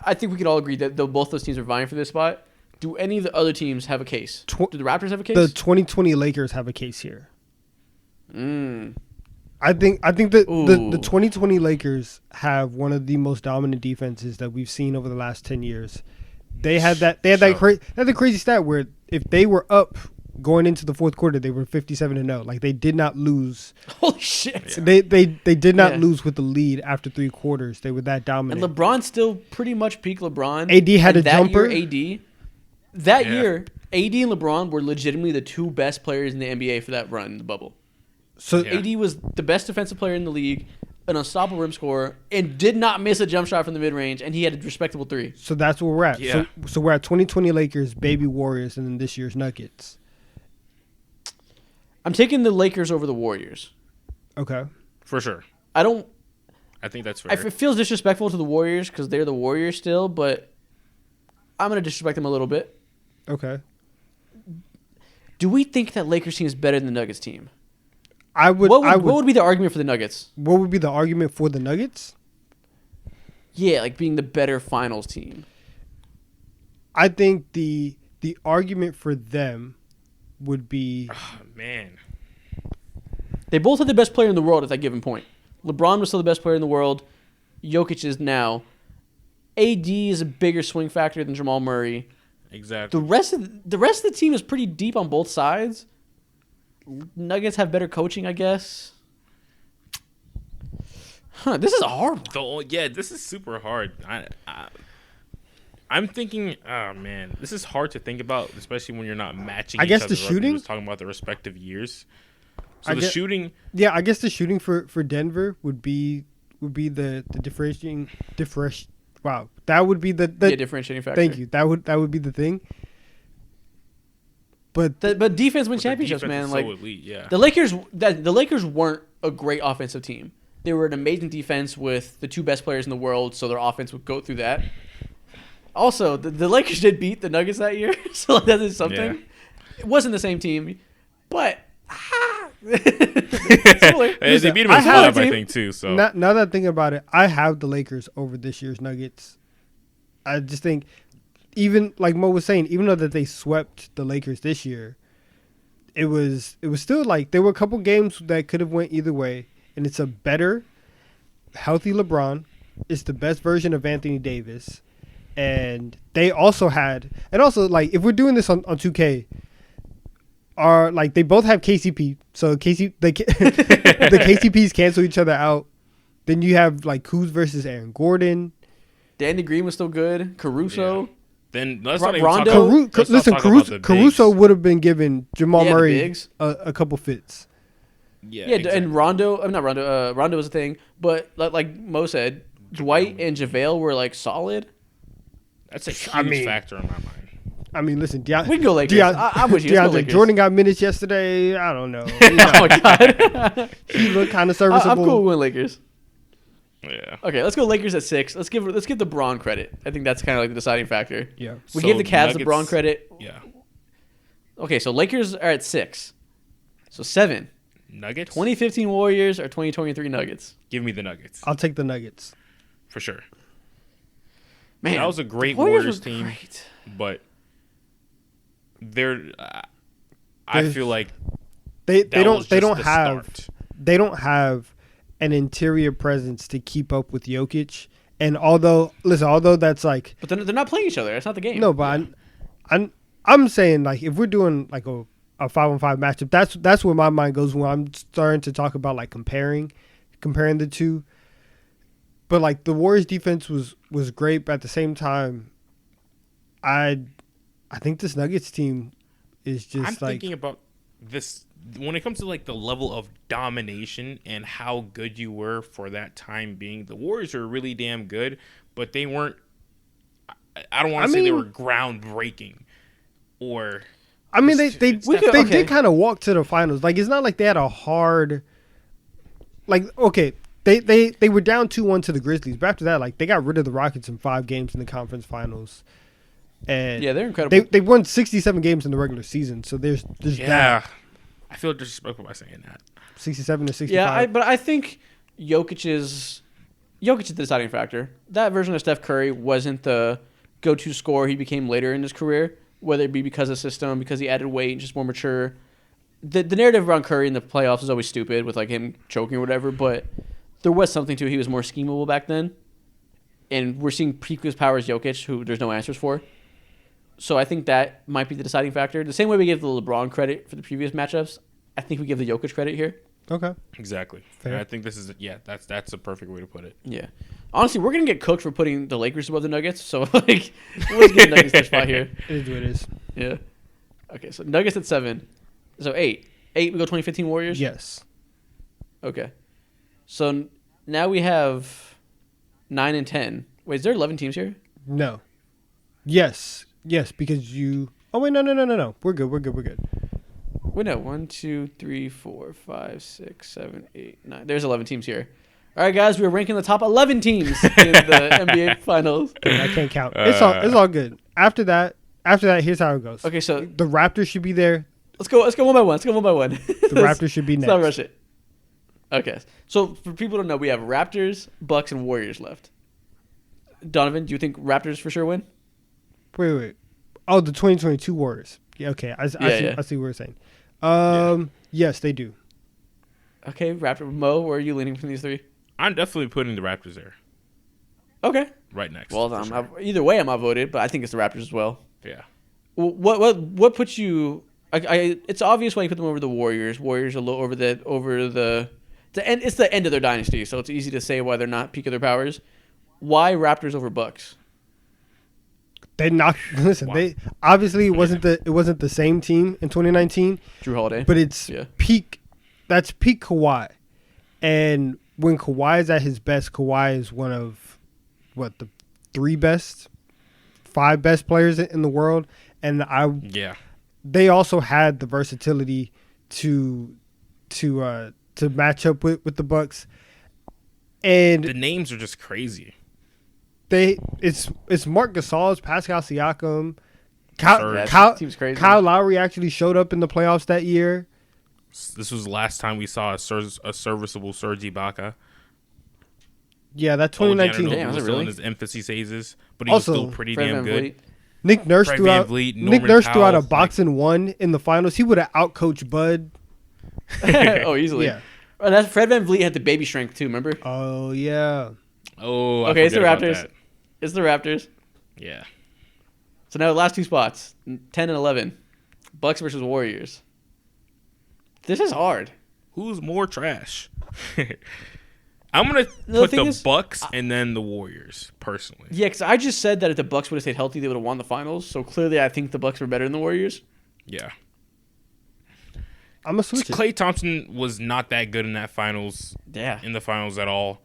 I think we could all agree that though both those teams are vying for this spot. Do any of the other teams have a case? Do the Raptors have a case? The 2020 Lakers have a case here. I think the 2020 Lakers have one of the most dominant defenses that we've seen over the last 10 years. They had the crazy stat where if they were up going into the fourth quarter, they were 57-0. Like they did not lose. Holy shit! Yeah. They did not lose with the lead after 3 quarters. They were that dominant. And LeBron still pretty much peak LeBron. AD had a jumper. That year, AD and LeBron were legitimately the 2 best players in the NBA for that run in the bubble. So AD was the best defensive player in the league, an unstoppable rim scorer, and did not miss a jump shot from the mid-range, and he had a respectable 3. So that's where we're at. Yeah. So we're at 2020 Lakers, baby Warriors, and then this year's Nuggets. I'm taking the Lakers over the Warriors. Okay. For sure. I think that's fair. It feels disrespectful to the Warriors because they're the Warriors still, but I'm going to disrespect them a little bit. Okay. Do we think that Lakers team is better than the Nuggets team? What would be the argument for the Nuggets? What would be the argument for the Nuggets? Yeah, like being the better finals team. I think the argument for them would be... Oh, man. They both had the best player in the world at that given point. LeBron was still the best player in the world. Jokic is now. AD is a bigger swing factor than Jamal Murray. Exactly. The rest of the team is pretty deep on both sides. Nuggets have better coaching, I guess. This is a hard one. This is super hard. I'm thinking, oh man, this is hard to think about, especially when you're not matching. I each guess other the up. shooting. You're just talking about the respective years. So shooting. Yeah, I guess the shooting for Denver would be the differentiating. Wow, that would be the differentiating factor. Thank you. That would be the thing. But defense wins championships, man. So like elite, yeah. The Lakers weren't a great offensive team. They were an amazing defense with the 2 best players in the world, so their offense would go through that. Also, the Lakers did beat the Nuggets that year, so that is something. Yeah. It wasn't the same team, but they beat them in 5, I think, too. So now that I think about it, I have the Lakers over this year's Nuggets. I just think, even like Mo was saying, even though that they swept the Lakers this year, it was still like there were a couple games that could have went either way, and it's a better, healthy LeBron. It's the best version of Anthony Davis. And they also like if we're doing this on 2K, are like they both have KCP, so the KCPs cancel each other out. Then you have like Kuz versus Aaron Gordon. Danny Green was still good. Caruso. Yeah. Then Rondo. Caruso would have been given Jamal Murray a couple fits. Yeah, exactly. And Rondo. I'm not Rondo. Rondo was a thing, but like Mo said, Dwight and JaVale were like solid. That's a huge factor in my mind. I mean, listen, we can go Lakers. I'm with you. DeAndre Jordan got minutes yesterday. I don't know. Oh my god, he looked kind of serviceable. I'm cool with Lakers. Yeah. Okay, let's go Lakers at 6. Let's give the Bron credit. I think that's kind of like the deciding factor. Yeah. We give the Cavs the Bron credit. Yeah. Okay, so Lakers are at 6. So 7. Nuggets. 2015 Warriors or 2023 Nuggets. Give me the Nuggets. I'll take the Nuggets for sure. Man, that was a great Warriors team, great. But I feel like they don't have an interior presence to keep up with Jokic. And although that's like, but they're not playing each other. That's not the game. No, but I'm saying like if we're doing like a 5-on-5 matchup, that's where my mind goes when I'm starting to talk about like comparing the two. But like the Warriors defense was great, but at the same time, I think this Nuggets team is just I'm thinking about this when it comes to like the level of domination and how good you were for that time being. The Warriors are really damn good, but they weren't. I don't want to say they were groundbreaking, or. I mean, they did kind of walk to the finals. Like it's not like they had a hard. Like okay. They were down 2-1 to the Grizzlies, but after that, like they got rid of the Rockets in 5 games in the conference finals. And Yeah, they're incredible. They won 67 games in the regular season, so there's that. I feel disrespectful by saying that. 67 to 65. Yeah, but I think Jokic is the deciding factor. That version of Steph Curry wasn't the go-to scorer he became later in his career, whether it be because of system, because he added weight, just more mature. The narrative around Curry in the playoffs is always stupid with like him choking or whatever, but there was something to it. He was more schemable back then. And we're seeing peak his powers Jokic, who there's no answers for. So I think that might be the deciding factor. The same way we gave the LeBron credit for the previous matchups, I think we give the Jokic credit here. Okay. Exactly. Fair. I think this is that's a perfect way to put it. Yeah. Honestly, we're gonna get cooked for putting the Lakers above the Nuggets. So like, let's get Nuggets that spot here. It is what it is. Yeah. Okay, so Nuggets at 7. So 8. 8. We go 2015 Warriors. Yes. Okay. So now we have 9 and 10. Wait, is there 11 teams here? No. Yes, because you. Oh wait, no. We're good. Wait, no. 1, 2, 3, 4, 5, 6, 7, 8, 9. There's 11 teams here. All right, guys, we're ranking the top 11 teams in the NBA Finals. I can't count. It's all good. After that, here's how it goes. Okay, so The Raptors should be there. let's go one by one. The Raptors should be Let's next. not rush it. Okay, so for people to know, we have Raptors, Bucks, and Warriors left. Donovan, do you think Raptors for sure win? Wait. Oh, the 2022 Warriors. Yeah, okay. I see what you're saying. Yes, they do. Okay, Raptor. Mo, where are you leaning from these three? I'm definitely putting the Raptors there. Okay. Right next. Well, for sure. either way, I'm outvoted, but I think it's the Raptors as well. Yeah. What puts you? It's obvious why you put them over the Warriors. Warriors are low over the end. It's the end of their dynasty, so it's easy to say why they're not peak of their powers. Why Raptors over Bucks? They knocked. Listen, Wow. they obviously it wasn't the same team in 2019, Drew Holiday. but it's peak. That's peak Kawhi, and when Kawhi is at his best, Kawhi is one of the 5 best players in the world, and they also had the versatility to match up with the Bucks, and The names are just crazy. It's Marc Gasol's, Pascal Siakam, Team's crazy. Kyle Lowry actually showed up in the playoffs that year. This was the last time we saw a serviceable Serge Ibaka. Yeah, that 2019. Damn, was was it still really? in his infancy phases, but he Also, was still pretty Fred damn Van good. Vliet. Nick Nurse Fred threw out. VanVleet, Nick Norman Nurse threw out a Powell, boxing one in the finals. He would have outcoached Bud. Oh, easily. Yeah. Oh, that's Fred Van Vliet had the baby strength too. Remember? Oh yeah. Oh, I Okay, it's the forget about Raptors. that. It's the Raptors. Yeah. So now the last 2 spots, 10 and 11, Bucks versus Warriors. This is hard. Who's more trash? I'm gonna The put thing the is, Bucks and then the Warriors personally. Yeah, because I just said that if the Bucks would have stayed healthy, they would have won the finals. So clearly, I think the Bucks were better than the Warriors. Yeah. I'm gonna switch it. Klay Thompson was not that good in that finals. Yeah. In the finals at all.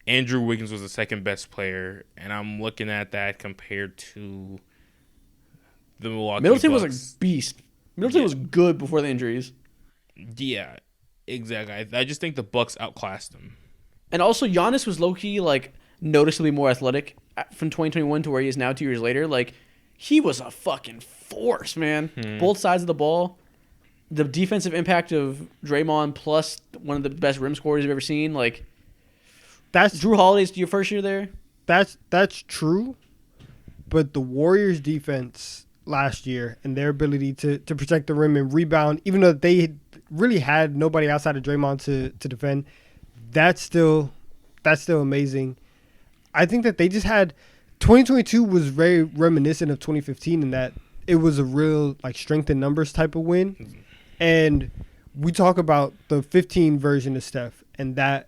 Andrew Wiggins was the second best player, and I'm looking at that compared to the Milwaukee Middleton Bucks. was a beast. Middleton was good before the injuries. Yeah, exactly. I just think the Bucks outclassed them. And also, Giannis was low-key, like, noticeably more athletic from 2021 to where he is now 2 years later. Like, he was a fucking force, man. Both sides of the ball. The defensive impact of Draymond plus one of the best rim scorers you've ever seen. Like, That's Drew Holiday's your first year there. that's true, but the Warriors' defense last year and their ability to protect the rim and rebound, even though they really had nobody outside of Draymond to defend, that's still amazing. I think that they just had 2022 was very reminiscent of 2015 in that it was a real like strength in numbers type of win. And we talk about the 15 version of Steph and that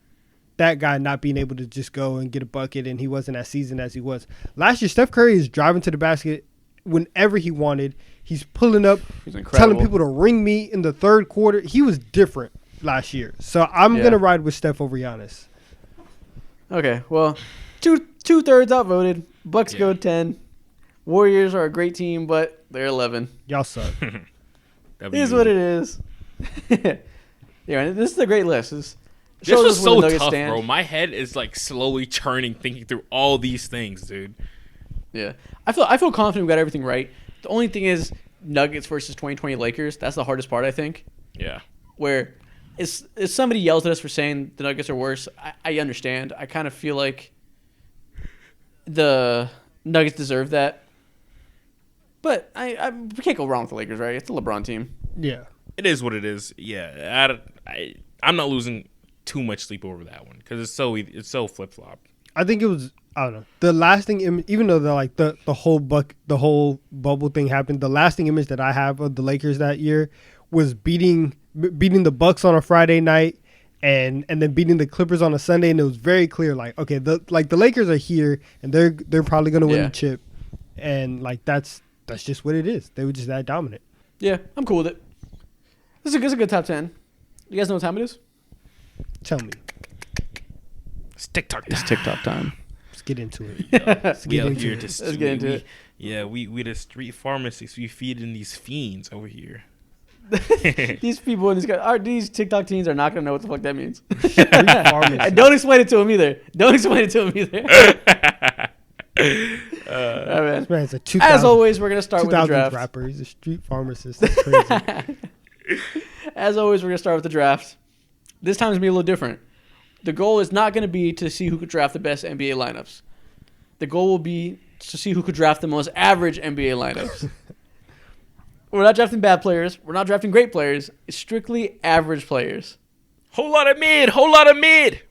guy not being able to just go and get a bucket, and he wasn't as seasoned as he was. Last year, Steph Curry is driving to the basket whenever he wanted. He's pulling up, He's incredible. telling people to ring me in the third quarter. He was different last year. So I'm going to ride with Steph over Giannis. Okay, well, two-thirds outvoted. Bucks go 10. Warriors are a great team, but they're 11. Y'all suck. It is what it is. Yeah, this is a great list. This shows was us where the so Nuggets tough, stand. bro. My head is like slowly churning, thinking through all these things, dude. Yeah, I feel confident we got everything right. The only thing is Nuggets versus 2020 Lakers. That's the hardest part, I think. Yeah. Where if somebody yells at us for saying the Nuggets are worse, I understand. I kind of feel like the Nuggets deserve that. But we can't go wrong with the Lakers, right? It's a LeBron team. Yeah. It is what it is. Yeah. I'm not losing too much sleep over that one because it's so flip flop. I think it was, I don't know, the lasting image, even though the whole bubble thing happened, the lasting image that I have of the Lakers that year was beating the Bucks on a Friday night and then beating the Clippers on a Sunday, and it was very clear, like, okay, the Lakers are here and they're probably gonna win the chip, and like that's just what it is. They were just that dominant. Yeah, I'm cool with it. This is a good top 10. You guys know what time it is? Tell me. It's TikTok time. It's TikTok time. Let's get into it. Let's get into it. Yeah, we the street pharmacists. We feed in these fiends over here. These people in these TikTok teens are not gonna know what the fuck that means. And don't explain it to them either. Man. This man's a As always, we're gonna start with the draft. Rapper. He's a street pharmacist. That's crazy. As always, we're gonna start with the draft. This time it's gonna be a little different. The goal is not gonna be to see who could draft the best NBA lineups. The goal will be to see who could draft the most average NBA lineups. We're not drafting bad players. We're not drafting great players. It's strictly average players. Whole lot of mid.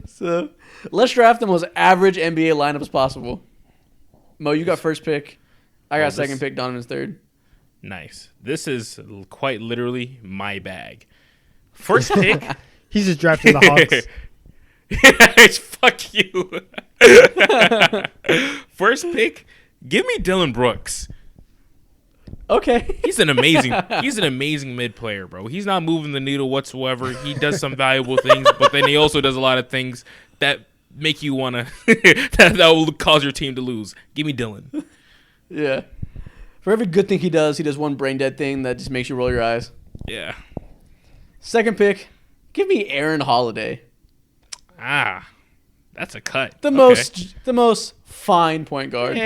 So let's draft the most average NBA lineups possible. Mo, you got first pick. I got second pick. Donovan's third. Nice. This is quite literally my bag. First pick. He's just drafting the Hawks. It's fuck you. First pick. Give me Dylan Brooks. Okay. He's an amazing mid player, bro. He's not moving the needle whatsoever. He does some valuable things, but then he also does a lot of things that make you want to that will cause your team to lose. Give me Dylan. Yeah. For every good thing he does one brain dead thing that just makes you roll your eyes. Yeah. Second pick, give me Aaron Holiday. That's a cut. The most fine point guard.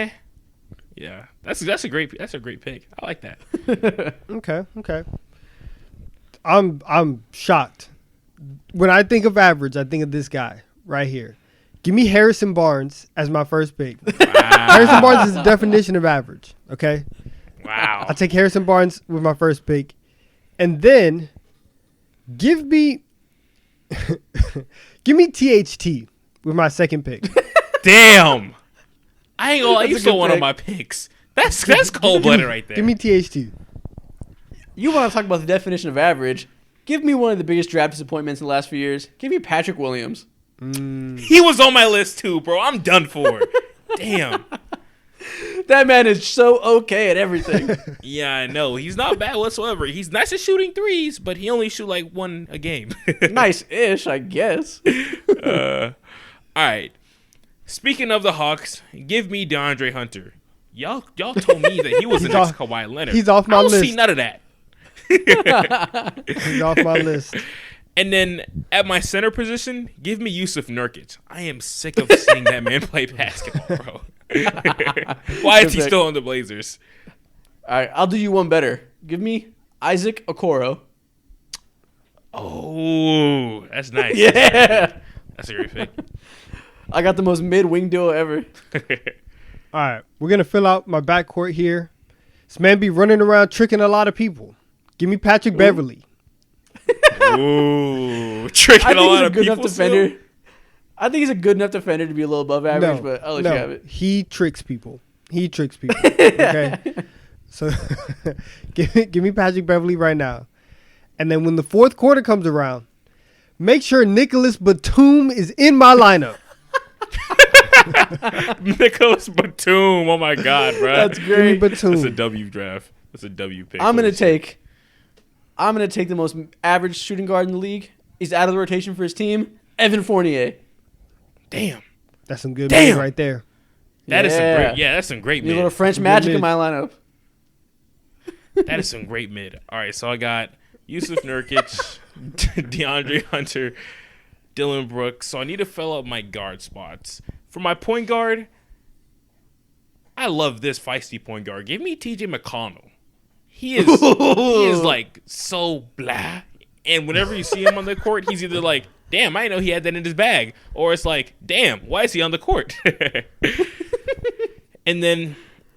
Yeah. That's a great pick. I like that. Okay. I'm shocked. When I think of average, I think of this guy right here. Give me Harrison Barnes as my first pick. Wow. Harrison Barnes is the definition of average. Okay. Wow. I'll take Harrison Barnes with my first pick, and then give me THT with my second pick. Damn. I ain't gonna lie, you stole one of my picks. That's cold-blooded right there. Give me THT. You want to talk about the definition of average? Give me one of the biggest draft disappointments in the last few years. Give me Patrick Williams. He was on my list too, bro. I'm done for. Damn. That man is so okay at everything. Yeah, I know. He's not bad whatsoever. He's nice at shooting threes, but he only shoot like one a game. Nice-ish, I guess. All right. Speaking of the Hawks, give me DeAndre Hunter. Y'all told me that he was the next Kawhi Leonard. He's off my list. I don't see none of that. He's off my list. And then at my center position, give me Yusuf Nurkic. I am sick of seeing that man play basketball, bro. Why is he still on the Blazers? All right, I'll do you one better. Give me Isaac Okoro. Oh, that's nice. Yeah. That's a great pick. I got the most mid-wing duo ever. All right, we're going to fill out my backcourt here. This man be running around tricking a lot of people. Give me Patrick Beverly. Ooh, tricking a lot of people. Defender. I think he's a good enough defender to be a little above average, but I'll let you have it. He tricks people. Okay? So give me Patrick Beverly right now. And then when the fourth quarter comes around, make sure Nicholas Batum is in my lineup. Nicholas Batum. Oh, my God, bro. That's great. That's a W draft. That's a W pick. I'm going to take the most average shooting guard in the league. He's out of the rotation for his team. Evan Fournier. Damn. That's some good mid right there. That's some great mid. A little French magic in my lineup. That is some great mid. All right, so I got Yusuf Nurkic, DeAndre Hunter, Dylan Brooks. So I need to fill up my guard spots. For my point guard, I love this feisty point guard. Give me TJ McConnell. He is like so blah. And whenever you see him on the court, he's either like, damn, I didn't know he had that in his bag. Or it's like, damn, why is he on the court? And then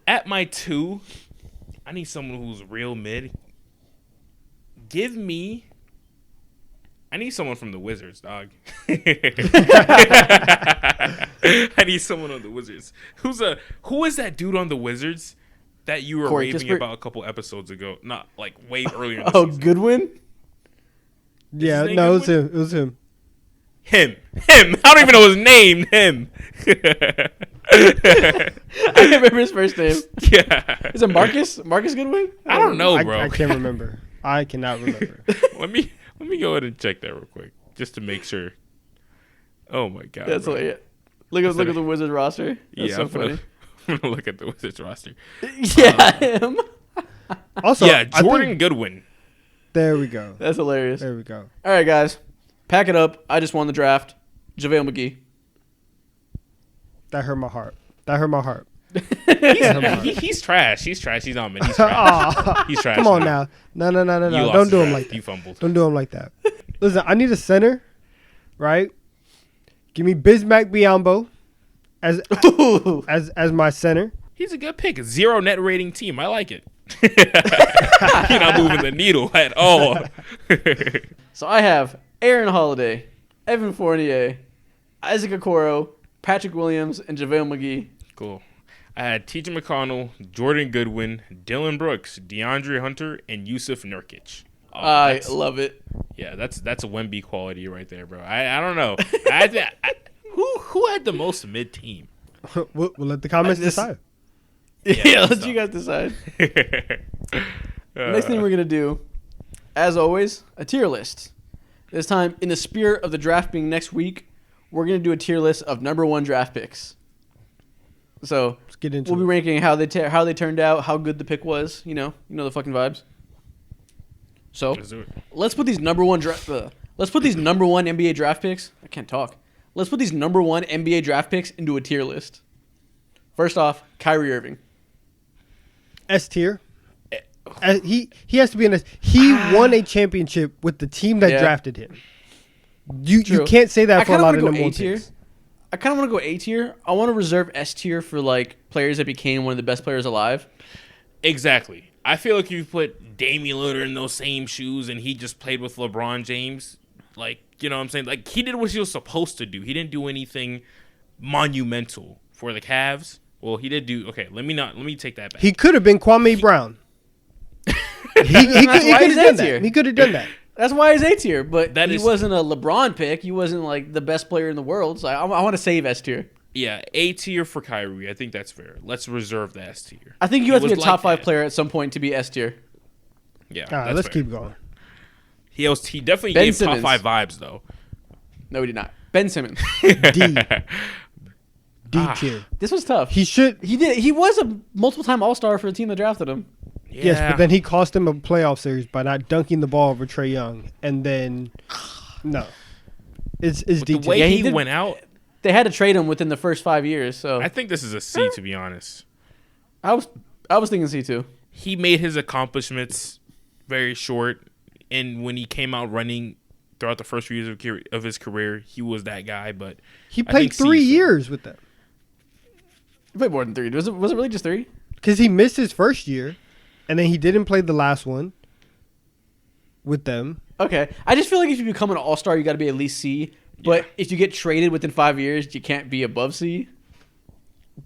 at my 2, I need someone who's real mid. I need someone from the Wizards, dog. I need someone on the Wizards. Who is that dude on the Wizards that you were Corey raving Kispert? about a couple episodes ago? Not like way earlier in the Oh, season. Goodwin? Yeah, name no, it Goodwin? was him. Him. I don't even know his name. Him. I can't remember his first name. Yeah. Is it Marcus? Marcus Goodwin? I don't know, bro. I can't remember. I cannot remember. Let me go ahead and check that real quick, just to make sure. Oh my god. That's bro. hilarious. Look at the Wizards roster. That's Yeah, so I'm funny. gonna look at the Wizards roster. Yeah, him. Also, Yeah, I Jordan think- Goodwin. there we go. That's hilarious. There we go. All right, guys. Pack it up. I just won the draft. JaVale McGee. That hurt my heart. That hurt my heart. He's trash. He's trash. He's on, man. He's trash. Aw. He's trash. Come on man. now. No. You lost Don't the do him draft. like that. You fumbled. Don't do him like that. Listen, I need a center, right? Give me Bismack Biyombo as my center. He's a good pick. 0 net rating team. I like it. You're not moving the needle at all. So I have Aaron Holiday, Evan Fournier, Isaac Okoro, Patrick Williams, and JaVale McGee. Cool. I had TJ McConnell, Jordan Goodwin, Dylan Brooks, DeAndre Hunter, and Yusuf Nurkic. Oh, I love it. Yeah, that's a Wemby quality right there, bro. I don't know. Who had the most mid team? We'll let the comments decide. Yeah, let you guys decide. Next thing we're going to do, as always, a tier list. This time, in the spirit of the draft being next week, we're going to do a tier list of number 1 draft picks. So Let's get into we'll be it. ranking how they turned out, how good the pick was. You know the fucking vibes. So Let's do it. let's put these number 1 NBA draft picks. I can't talk. Let's put these number 1 NBA draft picks into a tier list. First off, Kyrie Irving. S tier. He has to be in S. He won a championship with the team that Yeah. drafted him. You True. can't say that I for a kinda lot wanna of go number A 1 tier. picks. I kind of want to go A tier. I want to reserve S tier for like players that became one of the best players alive. Exactly. I feel like if you put Damian Lillard in those same shoes and he just played with LeBron James, like, you know what I'm saying? Like, he did what he was supposed to do. He didn't do anything monumental for the Cavs. Well, he did do. Okay, let me take that back. He could have been Kwame Brown. he could why have he's done A tier. that. He could have done that. That's why he's A tier, but That he is- wasn't a LeBron pick. He wasn't like the best player in the world. So I want to save S tier. Yeah, A tier for Kyrie. I think that's fair. Let's reserve the S tier. I think you It have to be a was top like 5 that. player at some point to be S tier. Yeah, All right, that's let's fair. keep going. He definitely Ben gave Simmons. top 5 vibes though. No, he did not. Ben Simmons. D tier. This was tough. He should. He did. He was a multiple-time All-Star for the team that drafted him. Yes, but then he cost him a playoff series by not dunking the ball over Trae Young, and then no, it's With D the tier. way Yeah, he he did- went out, They had to trade him within the first 5 years. So I think this is a C to be honest. I was thinking C too. He made his accomplishments very short, and when he came out running throughout the first few years of his career, he was that guy. But He I played think C 3 for- years with them He played more than 3. Was it really just 3? because he missed his first year, and then he didn't play the last one with them. Okay. I just feel like if you become an All-Star, you got to be at least C. But if you get traded within 5 years, you can't be above C.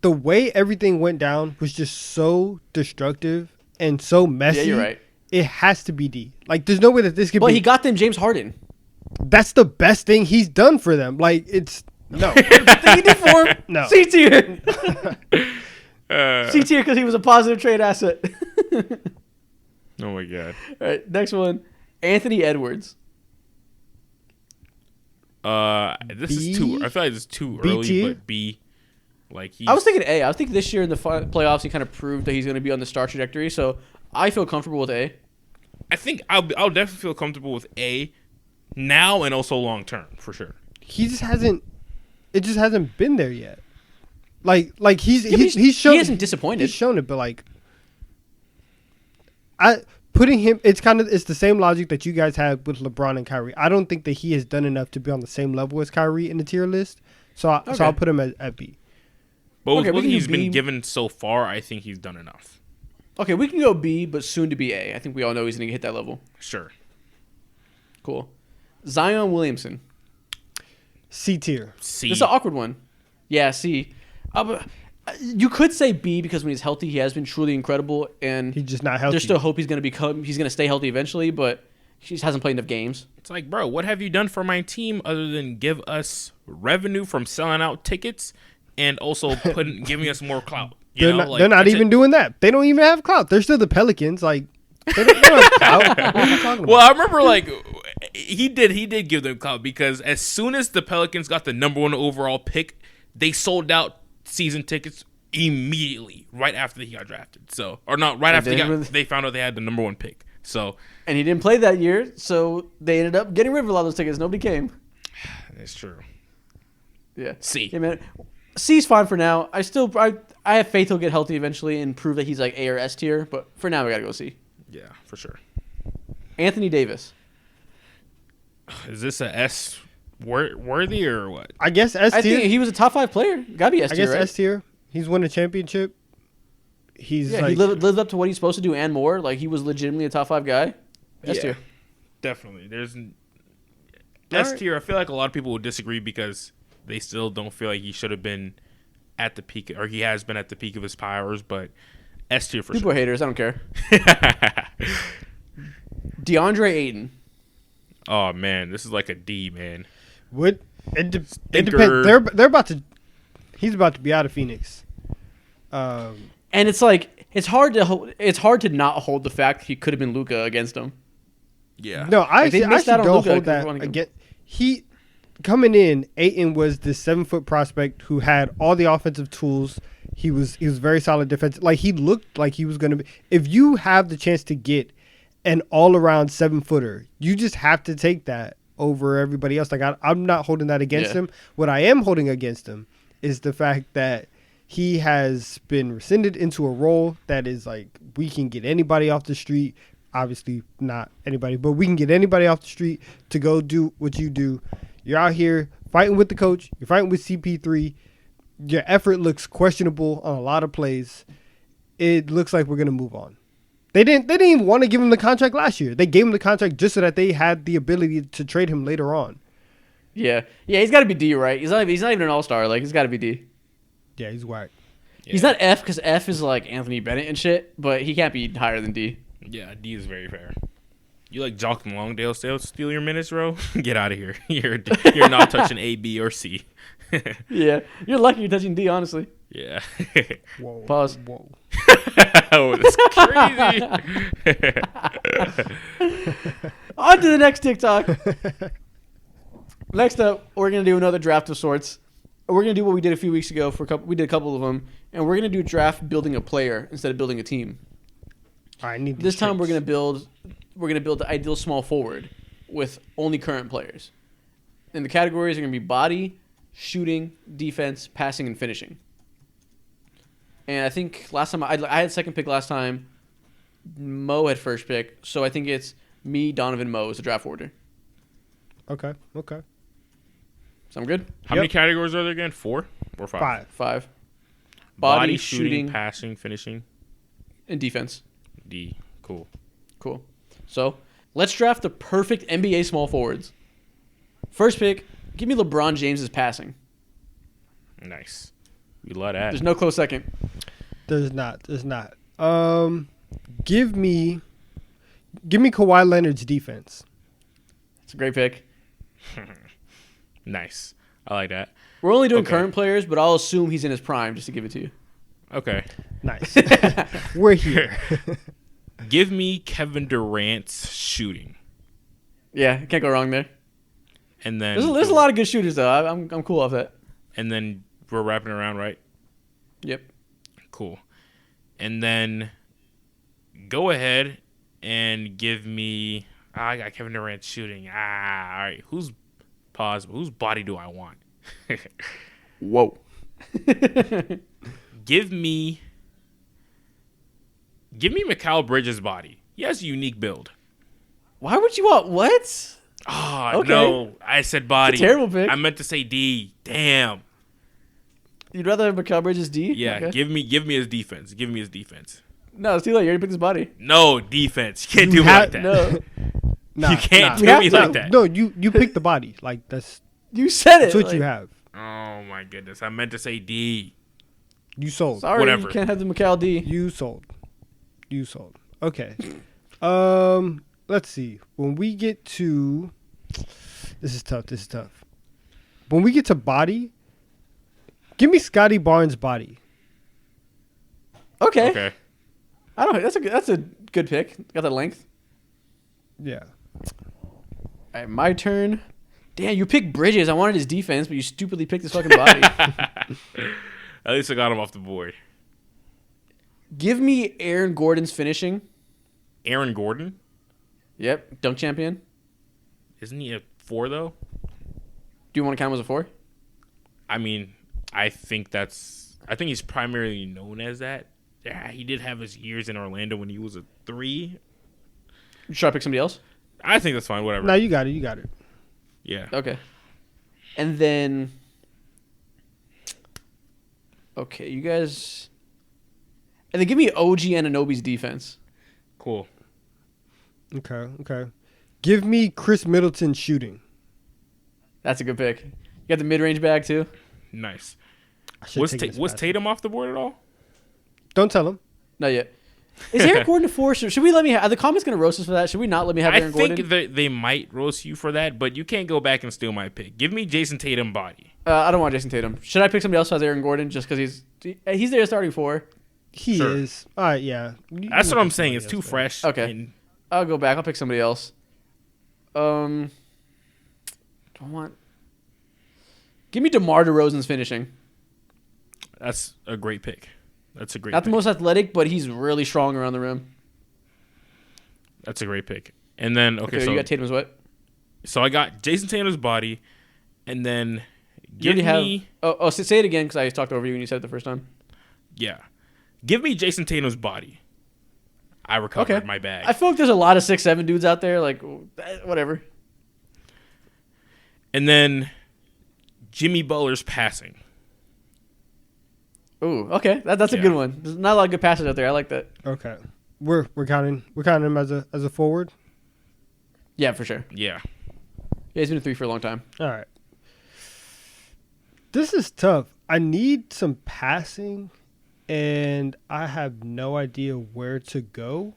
The way everything went down was just so destructive and so messy. Yeah, you're right. It has to be D. Like, there's no way that this could Well, be. he got them James Harden. That's the best thing he's done for them. Like, it's no. What did he do for him? No. C tier. C tier because he was a positive trade asset. Oh my god. All right, next one. Anthony Edwards. This is too. I feel like this is too B early, tier? but B. Like I was thinking A. I think this year in the playoffs he kind of proved that he's going to be on the star trajectory. So I feel comfortable with A. I think I'll definitely feel comfortable with A now and also long term for sure. He just hasn't. It just hasn't been there yet. Like he's Yeah, but he's shown he hasn't disappointed. He's shown it, but like putting him, it's the same logic that you guys had with LeBron and Kyrie. I don't think that he has done enough to be on the same level as Kyrie in the tier list. So I'll put him at B. But with Okay, we what can do he's B. been given so far, I think he's done enough. Okay, we can go B, but soon to be A. I think we all know he's going to hit that level. Sure. Cool. Zion Williamson. C tier. C. This is an awkward one. Yeah, C. You could say B because when he's healthy, he has been truly incredible, and He's just not healthy. there's still hope he's going to stay healthy eventually, but he just hasn't played enough games. It's like, bro, what have you done for my team other than give us revenue from selling out tickets and also giving us more clout? They're not even doing that. They don't even have clout. They're still the Pelicans. Like they don't have clout. What are you talking about? Well, I remember like he did give them clout because as soon as the Pelicans got the number 1 overall pick, they sold out season tickets immediately right after he got drafted. So, or not right after they found out they had the number 1 pick. So, and he didn't play that year, so they ended up getting rid of a lot of those tickets. Nobody came. That's true. Yeah. C. Yeah, man. C's fine for now. I have faith he'll get healthy eventually and prove that he's like A or S tier, but for now we gotta go C. Yeah, for sure. Anthony Davis. Is this a S worthy or what? I guess S I tier. think he was a top 5 player. Gotta be S I tier, guess right? S tier. He's won a championship. He's Yeah, like, he lived up to what he's supposed to do and more. Like he was legitimately a top 5 guy. S tier. Definitely. There's S tier. I feel like a lot of people would disagree because they still don't feel like he should have been at the peak, or he has been at the peak of his powers. But S tier for People are sure. haters. I don't care. DeAndre Ayton. Oh man, this is like a D, man. what? It depends. Stinker. They're about to. He's about to be out of Phoenix. And it's like it's hard to not hold the fact he could have been Luka against him. Yeah. No, I Like, they actually missed out on don't Luka hold because that running him. again. He coming in, Ayton was this 7-foot prospect who had all the offensive tools. He was very solid defense. Like he looked like he was going to be. If you have the chance to get an all-around 7-footer, you just have to take that over everybody else. Like I'm not holding that against him. What I am holding against him is the fact that he has been rescinded into a role that is like we can get anybody off the street. Obviously not anybody, but we can get anybody off the street to go do what you do. You're out here fighting with the coach. You're fighting with CP3. Your effort looks questionable on a lot of plays. It looks like we're gonna move on. They didn't even want to give him the contract last year. They gave him the contract just so that they had the ability to trade him later on. Yeah, he's got to be D, right? He's not even an all-star. Like he's got to be D. Yeah, he's whack. Yeah. He's not F because F is like Anthony Bennett and shit, but he can't be higher than D. Yeah, D is very fair. You like Jock and Longdale steal your minutes, bro? Get out of here. You're not touching A, B, or C. Yeah, you're lucky you're touching D, honestly. Yeah. Whoa. Pause. Whoa. Oh, that's crazy. On to the next TikTok. Next up, we're gonna do another draft of sorts. We're gonna do what we did a few weeks ago we did a couple of them, and we're gonna do draft building a player instead of building a team. I need This time we're gonna build the ideal small forward with only current players. And the categories are gonna be body, shooting, defense, passing, and finishing. And I think last time I had second pick last time. Mo had first pick, so I think it's me, Donovan, Mo is the draft order. Okay. Sound good? How many categories are there again? 4 or 5? 5. Body, shooting, passing, finishing. and defense. D. Cool. Cool. So let's draft the perfect NBA small forwards. First pick, give me LeBron James's passing. Nice. We love that. There's no close second. There's not. Give me Kawhi Leonard's defense. It's a great pick. Nice. I like that. We're only doing Okay. current players, but I'll assume he's in his prime just to give it to you. Okay. Nice. We're here. Give me Kevin Durant's shooting. Yeah, can't go wrong there. And then There's a lot of good shooters though. I'm cool off that. And then we're wrapping around, right? Yep. Cool. And then go ahead and give me I got Kevin Durant shooting. All right. Whose body do I want? Whoa. Give me Mikal Bridges' body. He has a unique build. Why would you want what? Oh, Okay. no. I said body. That's a terrible pick. I meant to say D. Damn. You'd rather have Mikal Bridges D? Yeah, Okay. give me his defense. Give me his defense. No, it's too late. You already picked his body. No, defense. You can't You do me like that. No. Nah, You can't nah. do me like that. No, you pick the body. Like that's You said it. what you have. Oh, my goodness. I meant to say D. You sold. Sorry, Whatever. you can't have the Mikal D. You sold. You sold. Okay. Let's see. When we get to this is tough. When we get to body, give me Scotty Barnes' body. Okay. Okay. I don't. That's a good pick. Got the length. Yeah. All right, my turn. Damn, you picked Bridges. I wanted his defense, but you stupidly picked his fucking body. At least I got him off the board. Give me Aaron Gordon's finishing. Aaron Gordon? Yep, dunk champion. Isn't he a 4, though? Do you want to count him as a 4? I mean, I think he's primarily known as that. Yeah, he did have his years in Orlando when he was a 3. Should I pick somebody else? I think that's fine. Whatever. No, you got it. Yeah. Okay. And then, okay, you guys, and then give me OG Anunoby's defense. Cool. Okay. Give me Chris Middleton shooting. That's a good pick. You got the mid-range bag too. Nice. I should Was take this back. Tatum off the board at all? Don't tell him. Not yet. Is Aaron Gordon a 4? Should we let me? Are the comments going to roast us for that? Should we not let me have I Aaron Gordon? think that they might roast you for that, but you can't go back and steal my pick. Give me Jason Tatum body. I don't want Jason Tatum. Should I pick somebody else who has Aaron Gordon just because he's there starting 4? He Sure. is. All right, yeah. That's what I'm saying. It's too fresh. Okay. and- I'll go back. I'll pick somebody else. Don't want. Give me DeMar DeRozan's finishing. That's a great pick. That's a great Not pick. the most athletic, but he's really strong around the rim. That's a great pick. And then, okay, You got Tatum's what? so I got Jason Tatum's body, and then You give already me, have. Oh, say it again because I talked over you when you said it the first time. yeah, give me Jason Tatum's body. I recovered my bag. I feel like there's a lot of 6'7" dudes out there. Like, whatever. And then Jimmy Butler's passing. Ooh, okay, that's a Yeah. good one. There's not a lot of good passes out there. I like that. Okay. We're counting him as a forward. Yeah, for sure. Yeah. Yeah, he's been a 3 for a long time. All right. This is tough. I need some passing, and I have no idea where to go.